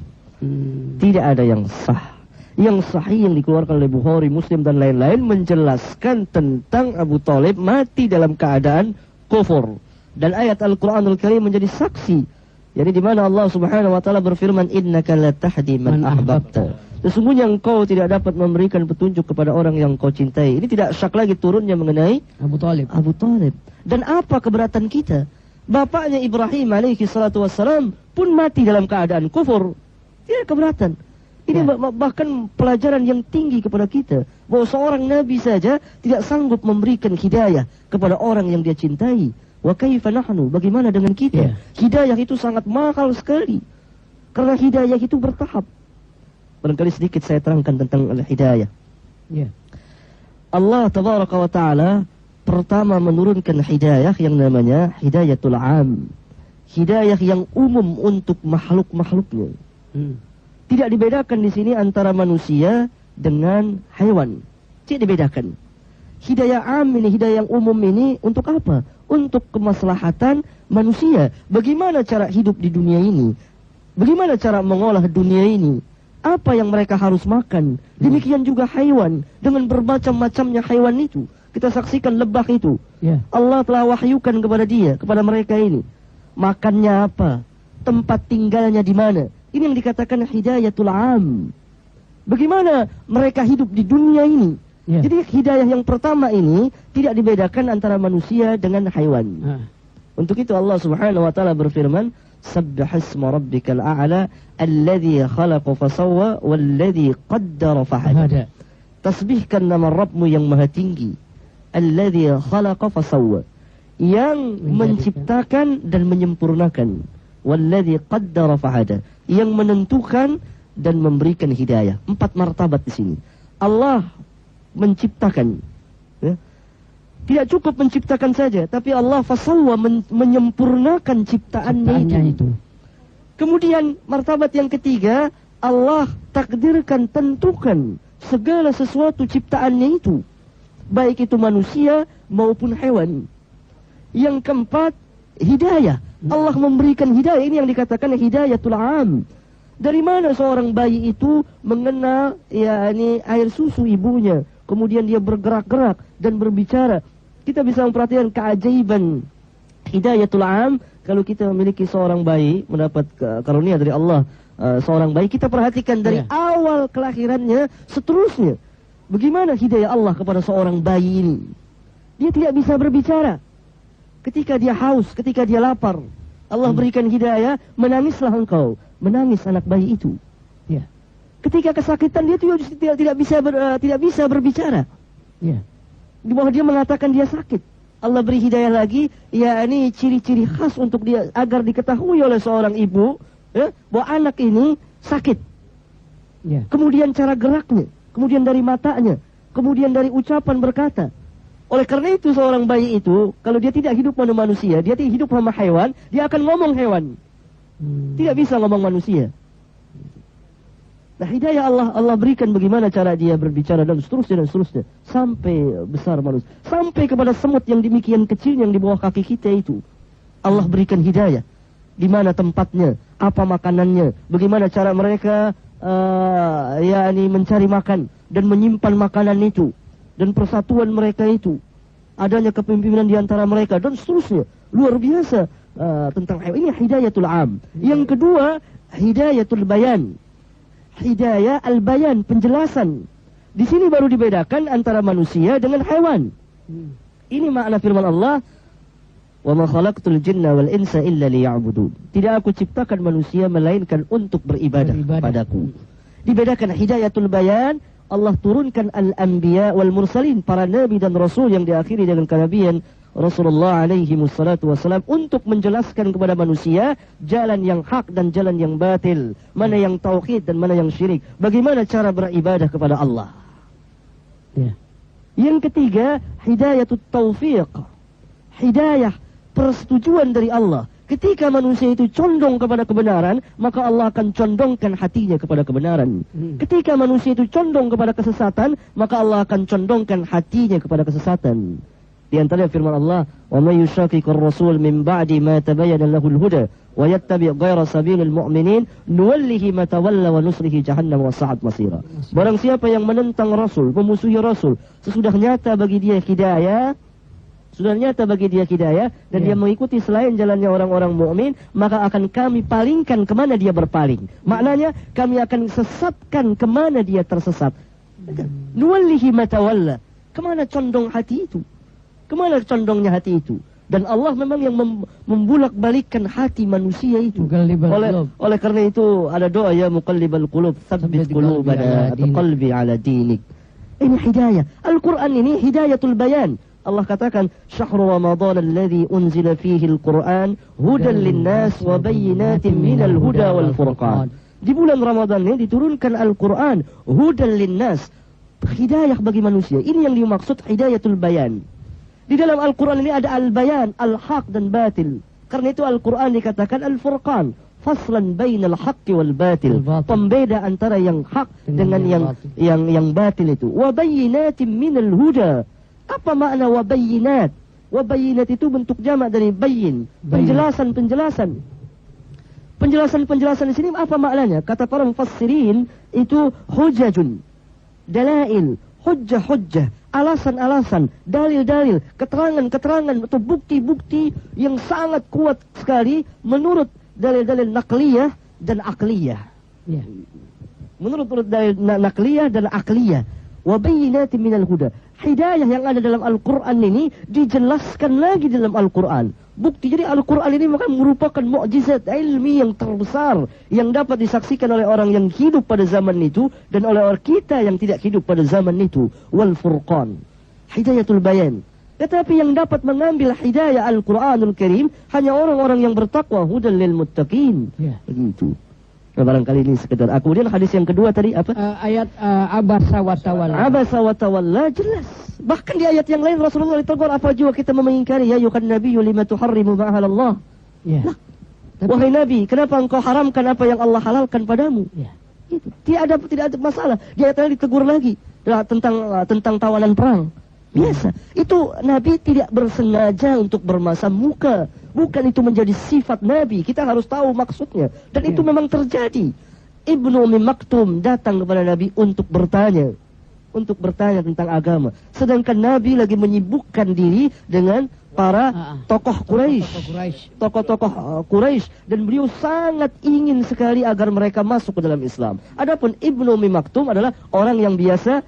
Tidak ada yang sah. Yang sahih yang dikeluarkan oleh Bukhari, Muslim dan lain-lain menjelaskan tentang Abu Thalib mati dalam keadaan kufur. Dan ayat Al-Quranul Karim menjadi saksi. Jadi di mana Allah Subhanahu wa taala berfirman, innaka la tahdi man ahbabta. Sesungguhnya engkau tidak dapat memberikan petunjuk kepada orang yang kau cintai. Ini tidak syak lagi turunnya mengenai Abu Thalib. Abu Thalib. Dan apa keberatan kita? Bapaknya Ibrahim alaihi salatu wassalam pun mati dalam keadaan kufur. Tidak keberatan. Ini bahkan pelajaran yang tinggi kepada kita, bahwa seorang nabi saja tidak sanggup memberikan hidayah kepada orang yang dia cintai. Wa kaifa nahnu, bagaimana dengan kita? Hidayah itu sangat mahal sekali. Karena hidayah itu bertahap. Barangkali sedikit saya terangkan tentang hidayah. Allah tabaraka wa taala pertama menurunkan hidayah yang namanya hidayatul am. Hidayah yang umum untuk makhluk-makhluknya. Tidak dibedakan di sini antara manusia dengan hewan. Tidak dibedakan. Hidayah am ini, hidayah yang umum ini untuk apa? Untuk kemaslahatan manusia. Bagaimana cara hidup di dunia ini? Bagaimana cara mengolah dunia ini? Apa yang mereka harus makan? Demikian juga hewan. Dengan bermacam-macamnya hewan itu. Kita saksikan lebah itu. Allah telah wahyukan kepada dia, kepada mereka ini. Makannya apa? Tempat tinggalnya di mana? Ini yang dikatakan hidayatul am. Bagaimana mereka hidup di dunia ini? Jadi hidayah yang pertama ini tidak dibedakan antara manusia dengan hewan. Untuk itu Allah Subhanahu wa taala berfirman, "Sabbihisma rabbikal a'la alladzi khalaqa fasawwa walladzi qaddara fahada." Tasbihkan nama Rabbmu yang maha tinggi, alladzi khalaqa fasawwa, yang menciptakan dan menyempurnakan, walladzi qaddara fahada, yang menentukan dan memberikan hidayah. 4 martabat di sini. Allah menciptakan, ya. Tidak cukup menciptakan saja, tapi Allah fasawwa menyempurnakan ciptaannya itu. Kemudian martabat yang ketiga, Allah takdirkan, tentukan segala sesuatu ciptaannya itu, baik itu manusia maupun hewan. Yang keempat, hidayah. Allah memberikan hidayah. Ini yang dikatakan hidayatul am. Dari mana seorang bayi itu mengenal air susu ibunya, kemudian dia bergerak-gerak dan berbicara. Kita bisa memperhatikan keajaiban hidayatul am. Kalau kita memiliki seorang bayi, mendapat karunia dari Allah, seorang bayi, kita perhatikan dari awal kelahirannya seterusnya. Bagaimana hidayah Allah kepada seorang bayi ini? Dia tidak bisa berbicara. Ketika dia haus, ketika dia lapar, Allah berikan hidayah, menangislah engkau. Menangis anak bayi itu. Ya. Ketika kesakitan, dia tidak bisa berbicara. Ya. Di bawah dia mengatakan dia sakit. Allah beri hidayah lagi, ini ciri-ciri khas untuk dia agar diketahui oleh seorang ibu, ya, bahwa anak ini sakit. Ya. Kemudian cara geraknya, kemudian dari matanya, kemudian dari ucapan berkata. Oleh karena itu seorang bayi itu, kalau dia tidak hidup pada manusia, dia tidak hidup sama hewan, dia akan ngomong hewan. Tidak bisa ngomong manusia. Nah, hidayah Allah berikan bagaimana cara dia berbicara dan seterusnya sampai besar manusia, sampai kepada semut yang demikian kecil yang di bawah kaki kita itu. Allah berikan hidayah. Di mana tempatnya, apa makanannya, bagaimana cara mereka mencari makan dan menyimpan makanan itu, dan persatuan mereka itu, adanya kepemimpinan di antara mereka dan seterusnya. Luar biasa tentang ini hidayatul am. Yang kedua, hidayatul bayan. Hidayah al-bayan, penjelasan. Di sini baru dibedakan antara manusia dengan hewan. Ini makna firman Allah, "Wa ma khalaqtul jinna wal insa illa liya'budun." Tidak aku ciptakan manusia melainkan untuk beribadah padaku. Dibedakan hidayatul bayan, Allah turunkan al-anbiya wal mursalin, para nabi dan rasul yang diakhiri dengan kenabian Rasulullah alaihi wassalatu wassalam, untuk menjelaskan kepada manusia jalan yang hak dan jalan yang batil, mana yang tauhid dan mana yang syirik, bagaimana cara beribadah kepada Allah. Ya. Yang ketiga, hidayatut taufiq, hidayah persetujuan dari Allah. Ketika manusia itu condong kepada kebenaran, maka Allah akan condongkan hatinya kepada kebenaran. Ketika manusia itu condong kepada kesesatan, maka Allah akan condongkan hatinya kepada kesesatan. Di antara firman Allah, "Wa may yushaqiqir rasul min ba'di ma tabayyana lahul huda wa yattabi' ghayra sabilil mu'minin nuwallihi ma tawalla wa nuslihi jahannam wa sa'at masira." Barang siapa yang menentang Rasul, memusuhi Rasul, sesudah nyata bagi dia hidayah, dan dia mengikuti selain jalannya orang-orang mukmin, maka akan kami palingkan kemana dia berpaling. Maknanya kami akan sesatkan kemana dia tersesat. Nuwallihi ma tawalla. Kemana condong hati itu? Kemana condongnya hati itu? Dan Allah memang yang membulak-balikkan hati manusia itu. Oleh karena itu ada doa, ya muqallibal qulub, tsabbit qulubana biqalbi ala dinik. Ini hidayah. Al-Quran ini hidayatul bayan. Allah katakan, "Syahrul Ramadan alladzi unzila fihi al-Quran hudan lin-nas wa bayyinatin minal huda wal furqan." Di bulan Ramadan ini diturunkan Al-Quran, hudan lin-nas, hidayah bagi manusia. Ini yang dimaksud hidayatul bayan. Di dalam Al-Quran ini ada al-bayan, al-haq dan batil. Karena itu Al-Quran dikatakan al-furqan, faslan bainal haqqi wal batil, pembeda antara yang hak dengan yang batil itu. Wa bayyinatin minal huda. Apa makna wa bayyinat? Wa bayyinat itu bentuk jamak dari bayyin, penjelasan-penjelasan. Penjelasan-penjelasan di sini apa maknanya? Kata para mufassirin itu hujajun, dalail, hujjah-hujjah, alasan-alasan, dalil-dalil, keterangan-keterangan atau bukti-bukti yang sangat kuat sekali menurut dalil-dalil naqliyah dan akliyah. Ya. Menurut dalil naqliyah dan akliyah. Wa bayyinatin minal huda. Hidayah yang ada dalam Al-Quran ini dijelaskan lagi dalam Al-Quran. Bukti, jadi Al-Quran ini merupakan mukjizat ilmi yang terbesar yang dapat disaksikan oleh orang yang hidup pada zaman itu dan oleh orang kita yang tidak hidup pada zaman itu. Wal furqan, hidayatul bayan. Tetapi yang dapat mengambil hidayah Al-Quranul Karim hanya orang-orang yang bertakwa, hudan lil muttaqin. Begitu. Nah, barangkali ini sekedar aku. Kemudian hadis yang kedua tadi apa? Ayat abasa wa tawalla. Abasa wa tawalla, jelas. Bahkan di ayat yang lain Rasulullah ditegur, apa juga kita mengingkari, ya yukan nabiyyu lima tuharrimu ma'ahalallah. Ya. Nah, wahai Nabi, kenapa engkau haramkan apa yang Allah halalkan padamu? Ya. Itu. Tidak ada masalah. Di ayat lain ditegur lagi tentang tawanan perang. Biasa. Itu Nabi tidak bersengaja untuk bermasam muka. Bukan itu menjadi sifat Nabi. Kita harus tahu maksudnya. Dan itu memang terjadi. Ibnu Ummi Maktum datang kepada Nabi untuk bertanya. Untuk bertanya tentang agama. Sedangkan Nabi lagi menyibukkan diri dengan para tokoh Quraisy. Tokoh-tokoh Quraisy. Dan beliau sangat ingin sekali agar mereka masuk ke dalam Islam. Adapun Ibnu Ummi Maktum adalah orang yang biasa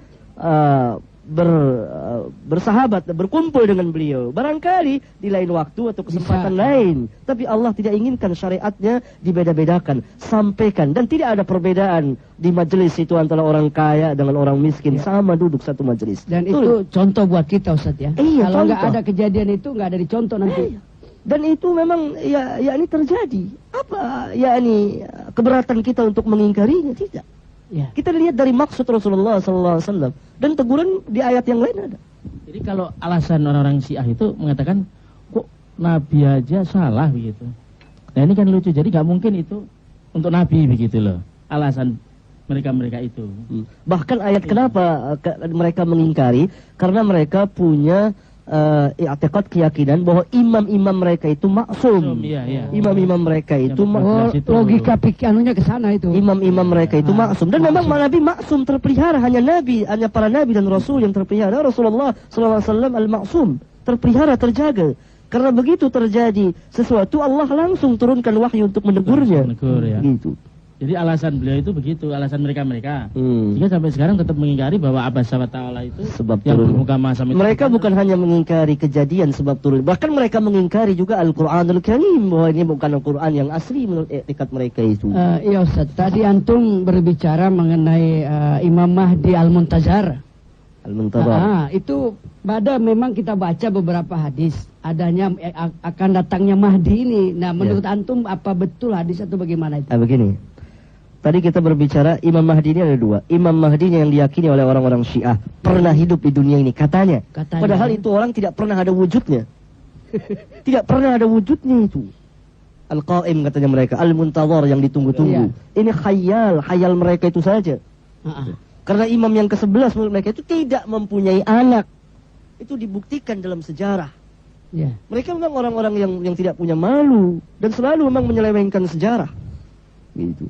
bersahabat, berkumpul dengan beliau. Barangkali di lain waktu atau kesempatan lain. Tapi Allah tidak inginkan syariatnya dibeda-bedakan. Sampaikan. Dan tidak ada perbedaan di majelis itu antara orang kaya dengan orang miskin. Sama duduk satu majelis. Dan itu contoh buat kita, Ustaz ya. Iya, kalau nggak ada kejadian itu, nggak ada dicontoh nanti. Dan itu memang ya ini terjadi. Apa ya ini keberatan kita untuk mengingkarinya? Tidak. Ya. Kita lihat dari maksud Rasulullah SAW dan teguran di ayat yang lain ada. Jadi kalau alasan orang-orang Syiah itu mengatakan kok Nabi aja salah begitu. Nah ini kan lucu. Jadi nggak mungkin itu untuk Nabi begitu loh. Alasan mereka itu. Bahkan ayat kenapa mereka mengingkari? Karena mereka punya i'tiqad, keyakinan bahwa imam-imam mereka itu maksum. Imam-imam mereka itu logika pikirannya ke sana itu. Imam-imam mereka itu maksum. Dan memang Nabi maksum, terpelihara. Hanya para nabi dan rasul yang terpelihara. Rasulullah SAW al-maksum, terpelihara, terjaga. Karena begitu terjadi sesuatu, Allah langsung turunkan wahyu untuk menegurnya. Gitu. Jadi alasan beliau itu begitu, alasan mereka. Jika sampai sekarang tetap mengingkari bahwa Abasa wa Ta'ala itu sebab yang turun. bermuka masam itu. Mereka bukan hanya mengingkari kejadian sebab turun, bahkan mereka mengingkari juga Al-Quranul Karim, bahwa ini bukan Al-Quran yang asli menurut etikat mereka itu. Iya Ustaz, tadi antum berbicara mengenai Imam Mahdi Al-Muntazar. Itu pada memang kita baca beberapa hadis adanya akan datangnya Mahdi ini. Nah, menurut antum apa betul hadis atau bagaimana itu? Begini. Tadi kita berbicara Imam Mahdi ini ada dua. Imam Mahdi yang diyakini oleh orang-orang Syiah pernah hidup di dunia ini katanya. Padahal itu orang tidak pernah ada wujudnya. Tidak pernah ada wujudnya itu. Al-Qaim katanya mereka, Al-Muntazar yang ditunggu-tunggu. Ini khayal mereka itu saja. Karena imam yang ke-11 menurut mereka itu tidak mempunyai anak. Itu dibuktikan dalam sejarah. Mereka memang orang-orang yang tidak punya malu dan selalu memang menyelewengkan sejarah. Gitu.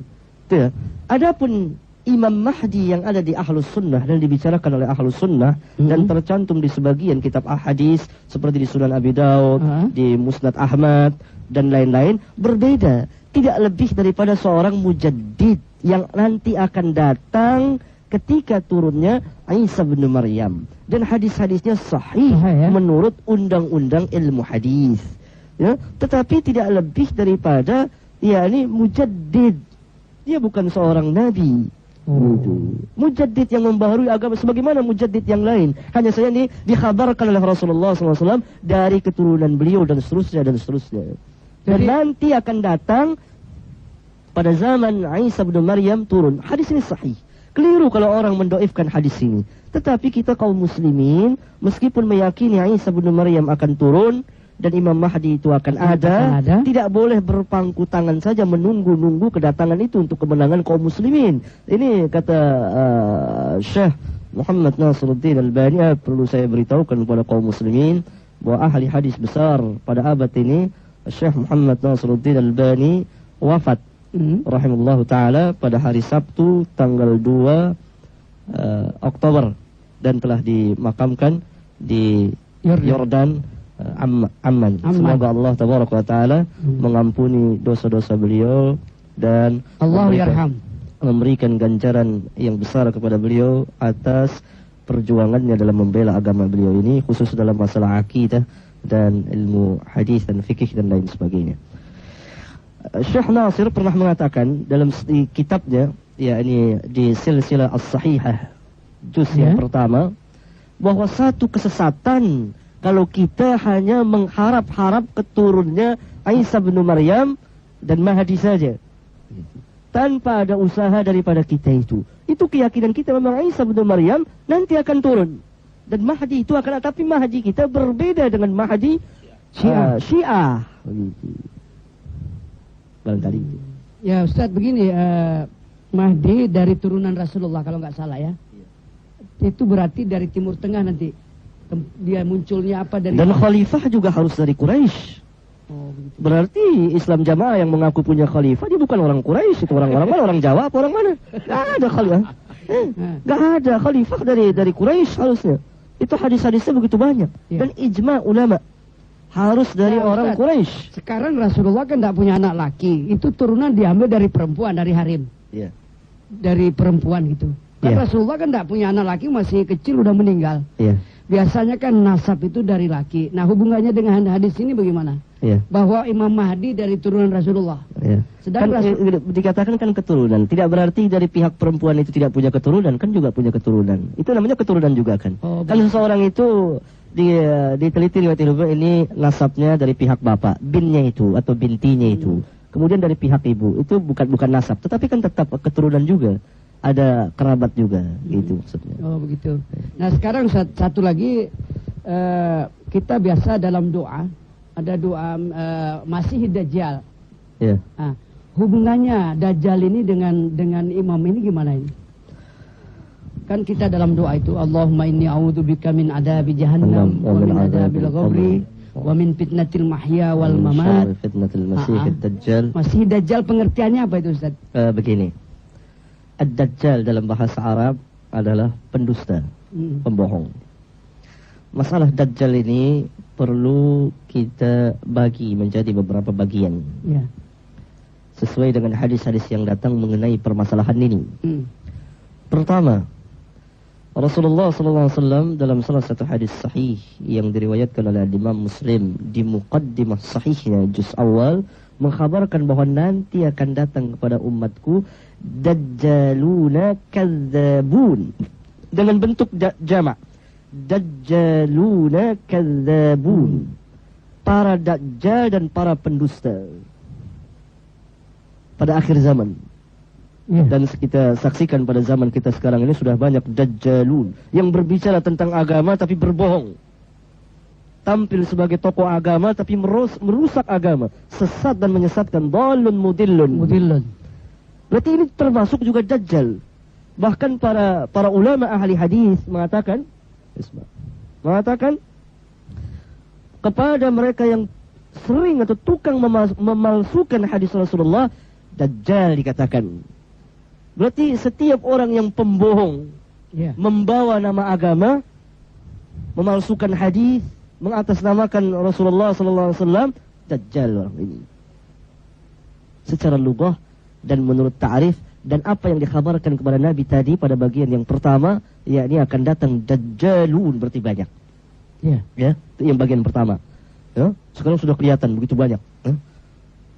Ya. Adapun Imam Mahdi yang ada di Ahlus Sunnah dan dibicarakan oleh Ahlus Sunnah dan tercantum di sebagian kitab ahadis seperti di Sunan Abi Daud, di Musnad Ahmad dan lain-lain, berbeda. Tidak lebih daripada seorang mujaddid yang nanti akan datang ketika turunnya Isa bin Maryam. Dan hadis-hadisnya sahih menurut undang-undang ilmu hadis. Ya, tetapi tidak lebih daripada yakni mujaddid. Dia bukan seorang nabi. Mujaddid yang membaharui agama sebagaimana mujaddid yang lain. Hanya saja ini dikhabarkan oleh Rasulullah SAW dari keturunan beliau dan seterusnya. Dan nanti akan datang pada zaman Isa bin Maryam turun. Hadis ini sahih. Keliru kalau orang mendoifkan hadis ini. Tetapi kita kaum muslimin meskipun meyakini Isa bin Maryam akan turun dan Imam Mahdi itu akan ada, tidak boleh berpangku tangan saja menunggu-nunggu kedatangan itu untuk kemenangan kaum muslimin. Ini kata Syekh Muhammad Nasiruddin Albani, perlu saya beritahukan kepada kaum muslimin bahwa ahli hadis besar pada abad ini, Syekh Muhammad Nasiruddin Albani wafat rahimahullah ta'ala pada hari Sabtu tanggal 2 Oktober dan telah dimakamkan di Yordan, Amman. Semoga Allah tabaraka wa ta'ala mengampuni dosa-dosa beliau dan memberikan ganjaran yang besar kepada beliau atas perjuangannya dalam membela agama beliau ini, khusus dalam masalah akidah dan ilmu hadis dan fikih dan lain sebagainya. Syekh Nasir pernah mengatakan dalam kitabnya, yakni di Silsilah As-Sahihah juz yang pertama, bahwa satu kesesatan kalau kita hanya mengharap-harap keturunnya Isa bin Maryam dan Mahdi saja. tanpa ada usaha daripada kita itu. Itu keyakinan kita, memang Isa bin Maryam nanti akan turun. Dan Mahdi itu akan, tapi Mahdi kita berbeda dengan Mahdi Syiah. Barangkali. Ya Ustaz, begini, Mahdi dari turunan Rasulullah kalau nggak salah ya. Itu berarti dari Timur Tengah nanti. Dia munculnya apa dari... Dan khalifah juga harus dari Quraisy. Oh, begitu. Berarti Islam Jamaah yang mengaku punya khalifah, dia bukan orang Quraisy, itu orang-orang mana? Orang Jawa apa orang mana? Gak ada khalifah. Gak ada khalifah dari Quraisy harusnya. Itu hadis-hadisnya begitu banyak. Ya. Dan ijma' ulama harus dari orang Ustaz, Quraisy. Sekarang Rasulullah kan tidak punya anak laki. Itu turunan diambil dari perempuan, dari harim. Ya. Dari perempuan gitu. Kan Ya. Rasulullah kan tidak punya anak laki, masih kecil udah meninggal. Ya. Biasanya kan nasab itu dari laki. Nah hubungannya dengan hadis ini bagaimana? Ya. Bahwa Imam Mahdi dari turunan Rasulullah. Ya. Sedang Kan, dikatakan kan keturunan. Tidak berarti dari pihak perempuan itu tidak punya keturunan, kan juga punya keturunan. Itu namanya keturunan juga kan. Oh, Kalau seseorang itu diteliti riwayat ilmu ini nasabnya dari pihak bapak, binnya itu atau bintinya itu. Kemudian dari pihak ibu, itu bukan nasab, tetapi kan tetap keturunan juga. Ada kerabat juga, gitu maksudnya. Oh begitu. Nah sekarang satu lagi, kita biasa dalam doa, ada doa Masih Dajjal. Ya. Nah, hubungannya Dajjal ini dengan imam ini gimana ini? Kan kita dalam doa itu, Allahumma inni a'udzubika min adabi jahannam wa min adabil qabri wa min fitnatil mahya wal mamat. Fitnatil Masih Dajjal. Masih Dajjal pengertiannya apa itu Ustaz? Begini. Ad-Dajjal dalam bahasa Arab adalah pendusta, pembohong. Masalah Dajjal ini perlu kita bagi menjadi beberapa bagian. Ya. Sesuai dengan hadis-hadis yang datang mengenai permasalahan ini. Pertama, Rasulullah SAW dalam salah satu hadis sahih yang diriwayatkan oleh Imam Muslim di muqaddimah sahihnya juz awal, mengkhabarkan bahwa nanti akan datang kepada umatku Dajjaluna kadzabun, dengan bentuk jamak. Dajjaluna kadzabun, para dajjal dan para pendusta pada akhir zaman. Dan kita saksikan pada zaman kita sekarang ini sudah banyak dajjalun yang berbicara tentang agama tapi berbohong. Tampil sebagai tokoh agama tapi merusak agama, sesat dan menyesatkan, dhalun mudillun. Berarti ini termasuk juga dajjal. Bahkan para ulama ahli hadis mengatakan kepada mereka yang sering atau tukang memalsukan hadis Rasulullah, dajjal dikatakan. Berarti setiap orang yang pembohong, membawa nama agama, memalsukan hadis, mengatasnamakan Rasulullah SAW, dajjal orang ini. Secara lughah dan menurut ta'rif dan apa yang dikhabarkan kepada Nabi tadi pada bagian yang pertama, yakni akan datang dajjalun, berarti banyak. Ya, itu yang bagian pertama. Ya, sekarang sudah kelihatan begitu banyak. Ya.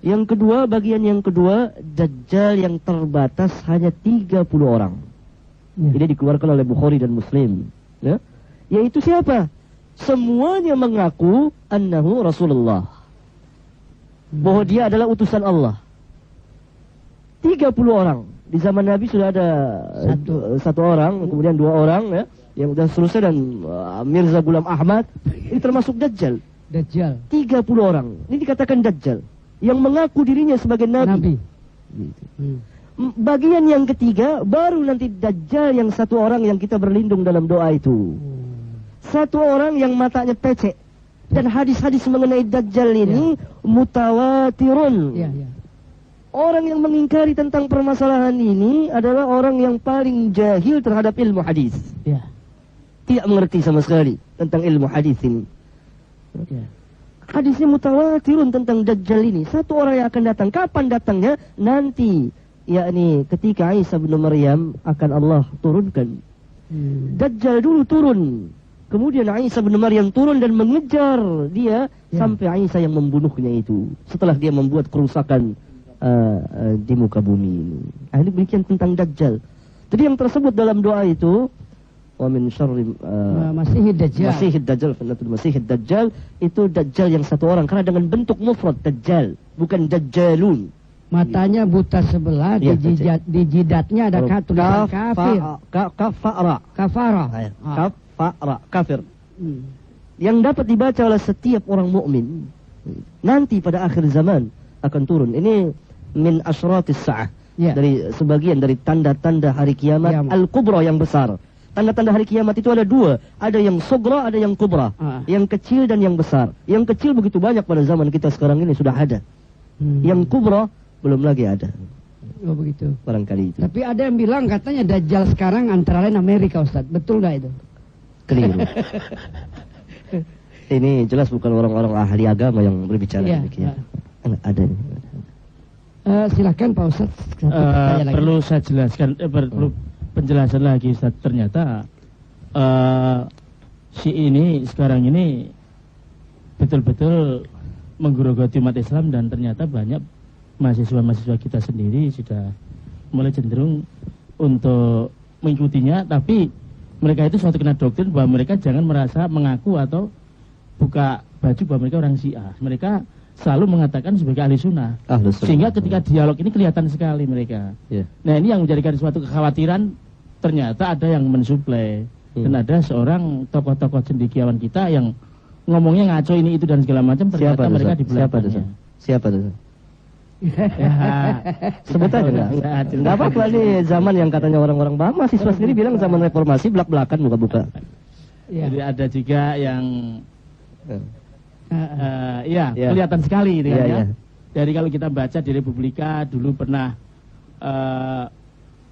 Yang kedua, bagian yang kedua, dajjal yang terbatas hanya 30 orang. Ini dikeluarkan oleh Bukhari dan Muslim. Ya. Yaitu siapa? Semuanya mengaku annahu Rasulullah, bahwa dia adalah utusan Allah. 30 orang. Di zaman Nabi sudah ada satu orang, kemudian 2 orang, ya, yang dan seterusnya, dan Mirza Ghulam Ahmad. Ini termasuk Dajjal. 30 orang. Ini dikatakan Dajjal yang mengaku dirinya sebagai Nabi. Bagian yang ketiga, baru nanti Dajjal yang satu orang yang kita berlindung dalam doa itu. Satu orang yang matanya pecek. Dan hadis-hadis mengenai Dajjal ini mutawatirun. Orang yang mengingkari tentang permasalahan ini adalah orang yang paling jahil terhadap ilmu hadis. Tidak mengerti sama sekali tentang ilmu hadis ini. Hadisnya mutawatirun tentang Dajjal ini. Satu orang yang akan datang. Kapan datangnya? Nanti, yakni ketika Isa bin Maryam akan Allah turunkan. Dajjal dulu turun, kemudian Isa bin Maryam turun dan mengejar dia sampai Isa yang membunuhnya itu. Setelah dia membuat kerusakan di muka bumi ini. Ini demikian tentang Dajjal. Jadi yang tersebut dalam doa itu, wa min syarri Masihid Dajjal, Masihid Dajjal, itu Dajjal yang satu orang, karena dengan bentuk mufrad Dajjal, bukan Dajjalun. Matanya buta sebelah, Ya, di jidatnya ada tulisan kafir. Kafara. Kafara. Kafara, kafir. Yang dapat dibaca oleh setiap orang mukmin nanti pada akhir zaman akan turun. Ini min asyratis sa'ah. Ya. Dari sebagian dari tanda-tanda hari kiamat al-kubra yang besar. Tanda-tanda hari kiamat itu ada dua. Ada yang sugra, ada yang kubra. Yang kecil dan yang besar. Yang kecil begitu banyak pada zaman kita sekarang ini sudah ada. Yang kubra belum lagi ada. Oh begitu. Barangkali itu. Tapi ada yang bilang katanya Dajjal sekarang antara lain Amerika, Ustaz. Betul nggak itu? Keliru. Ini jelas bukan orang-orang ahli agama yang berbicara demikian. Ada. Silakan Pak Ustaz. Perlu saya jelaskan, perlu penjelasan lagi Ustaz. Ternyata si ini sekarang ini betul-betul menggerogoti umat Islam, dan ternyata banyak mahasiswa-mahasiswa kita sendiri sudah mulai cenderung untuk mengikutinya. Tapi mereka itu suatu kena doktrin bahwa mereka jangan merasa mengaku atau buka baju bahwa mereka orang Syiah. Mereka selalu mengatakan sebagai ahli sunnah. Sehingga ketika dialog ini kelihatan sekali mereka. Nah, ini yang menjadikan suatu kekhawatiran. Ternyata ada yang mensuplai. Dan ada seorang tokoh-tokoh cendekiawan kita yang ngomongnya ngaco ini itu dan segala macam. Ternyata mereka di belakangnya. Siapa itu? Sebut aja enggak apa-apa, ini zaman yang katanya orang-orang mahasiswa sendiri bilang zaman reformasi, belak-belakan buka-buka. Jadi ada juga yang kelihatan sekali gitu ya. Dari kalau kita baca di Republika dulu pernah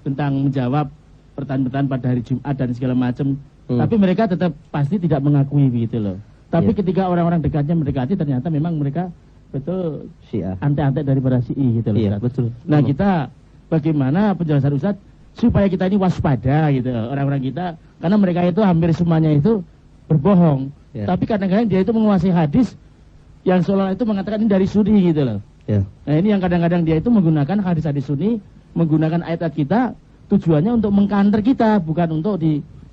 tentang menjawab pertanyaan-pertanyaan pada hari Jumat dan segala macam. Tapi mereka tetap pasti tidak mengakui begitu loh. Tapi ketika orang-orang dekatnya mendekati, ternyata memang mereka betul antek-antek daripada Syi'i gitu loh. Iya, betul. Nah, kita bagaimana penjelasan Ustaz supaya kita ini waspada gitu orang-orang kita, karena mereka itu hampir semuanya itu berbohong. Tapi kadang-kadang dia itu menguasai hadis yang seolah itu mengatakan ini dari Sunni gitu loh. Nah, ini yang kadang-kadang dia itu menggunakan hadis-hadis Sunni, menggunakan ayat-ayat kita, tujuannya untuk mengkanter kita, bukan untuk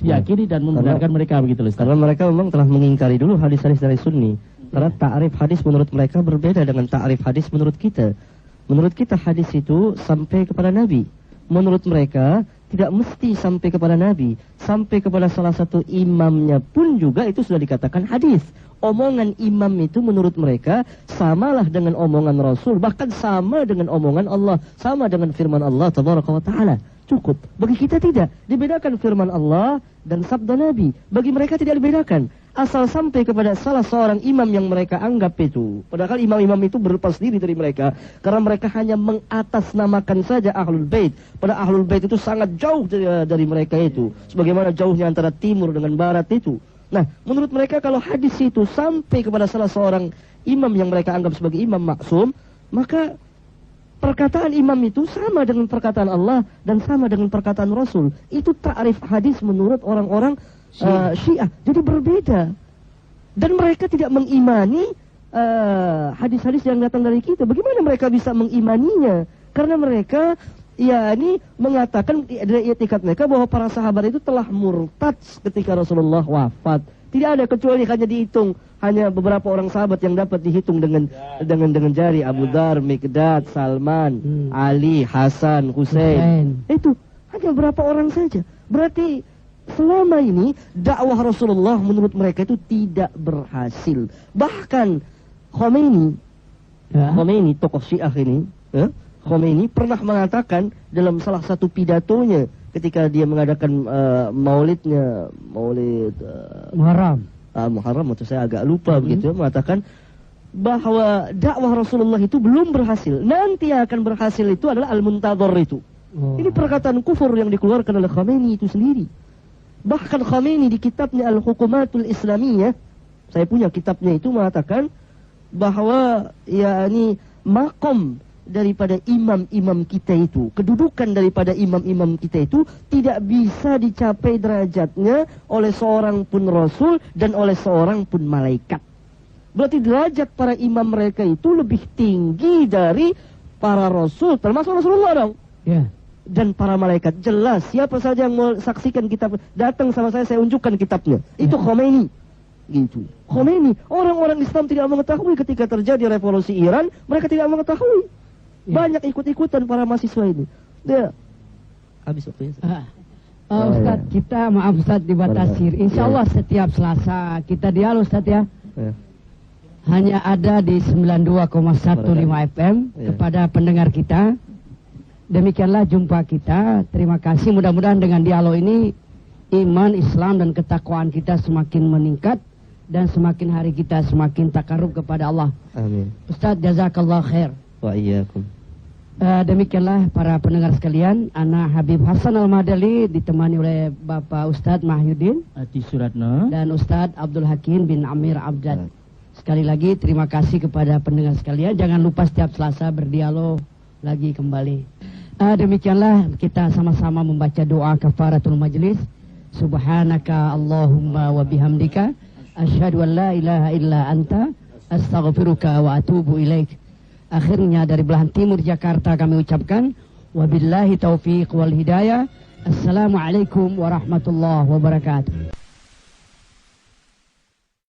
diyakini dan membenarkan mereka begitu loh. Karena mereka memang telah mengingkari dulu hadis-hadis dari Sunni. Karena ta'rif hadis menurut mereka berbeda dengan ta'rif hadis menurut kita. Menurut kita hadis itu sampai kepada Nabi. Menurut mereka tidak mesti sampai kepada Nabi. Sampai kepada salah satu imamnya pun juga itu sudah dikatakan hadis. Omongan imam itu menurut mereka samalah dengan omongan Rasul. Bahkan sama dengan omongan Allah. Sama dengan firman Allah Tabaraka wa Ta'ala. Cukup. Bagi kita tidak. Dibedakan firman Allah dan sabda Nabi. Bagi mereka tidak dibedakan. Asal sampai kepada salah seorang imam yang mereka anggap itu. Padahal imam-imam itu berlepas diri dari mereka. Karena mereka hanya mengatasnamakan saja Ahlul Bait. Padahal Ahlul Bait itu sangat jauh dari mereka itu. Sebagaimana jauhnya antara timur dengan barat itu. Nah, menurut mereka kalau hadis itu sampai kepada salah seorang imam yang mereka anggap sebagai imam maksum, maka perkataan imam itu sama dengan perkataan Allah dan sama dengan perkataan Rasul. Itu ta'rif hadis menurut orang-orang Syiah. Jadi berbeda. Dan mereka tidak mengimani hadis-hadis yang datang dari kita. Bagaimana mereka bisa mengimaninya? Karena mereka ini mengatakan dari etikat mereka bahwa para sahabat itu telah murtad ketika Rasulullah wafat. Tidak ada kecuali hanya dihitung, hanya beberapa orang sahabat yang dapat dihitung dengan jari. Abu Dzar, Miqdad, Salman, Ali, Hasan, Husain. Itu hanya beberapa orang saja. Berarti selama ini dakwah Rasulullah menurut mereka itu tidak berhasil. Bahkan Khomeini, tokoh Syiah ini, Khomeini pernah mengatakan dalam salah satu pidatonya ketika dia mengadakan maulid Muharram atau saya agak lupa begitu, mengatakan bahwa dakwah Rasulullah itu belum berhasil. Nanti yang akan berhasil itu adalah al-muntadhar itu. Ini perkataan kufur yang dikeluarkan oleh Khomeini itu sendiri. Bahkan Khomeini di kitabnya Al-Hukumatul Islamiyah, saya punya kitabnya itu, mengatakan bahwa makom daripada imam-imam kita itu, kedudukan daripada imam-imam kita itu tidak bisa dicapai derajatnya oleh seorang pun Rasul dan oleh seorang pun malaikat. Berarti derajat para imam mereka itu lebih tinggi dari para Rasul, termasuk Rasulullah dong. Dan para malaikat. Jelas, siapa saja yang mau saksikan kitab, datang sama saya unjukkan kitabnya. Itu Khomeini. Gitu. Khomeini, orang-orang Islam tidak mengetahui ketika terjadi revolusi Iran, mereka tidak mengetahui. Banyak ikut-ikutan para mahasiswa ini. Dia habis waktunya. Ustaz, kita maaf Ustaz dibatasi. Insya Allah setiap Selasa kita dialog Ustaz ya. Hanya ada di 92,15 FM kepada pendengar kita. Demikianlah jumpa kita. Terima kasih. Mudah-mudahan dengan dialog ini iman, Islam dan ketakwaan kita semakin meningkat dan semakin hari kita semakin takarub kepada Allah. Amin. Ustaz, jazakallah khair. Wa iyyakum. Demikianlah para pendengar sekalian, Ana Habib Hasan Al-Madali ditemani oleh Bapak Ustadz Mahyudin Adi Suratno dan Ustadz Abdul Hakim bin Amir Abdad. Sekali lagi terima kasih kepada pendengar sekalian. Jangan lupa setiap Selasa berdialog lagi kembali. Demikianlah kita sama-sama membaca doa kafaratul majlis. Subhanaka Allahumma wa bihamdika asyhadu an la ilaha illa anta astaghfiruka wa atubu ilaik. Akhirnya dari belahan timur Jakarta kami ucapkan wabillahi taufiq wal hidayah. Assalamualaikum warahmatullahi wabarakatuh.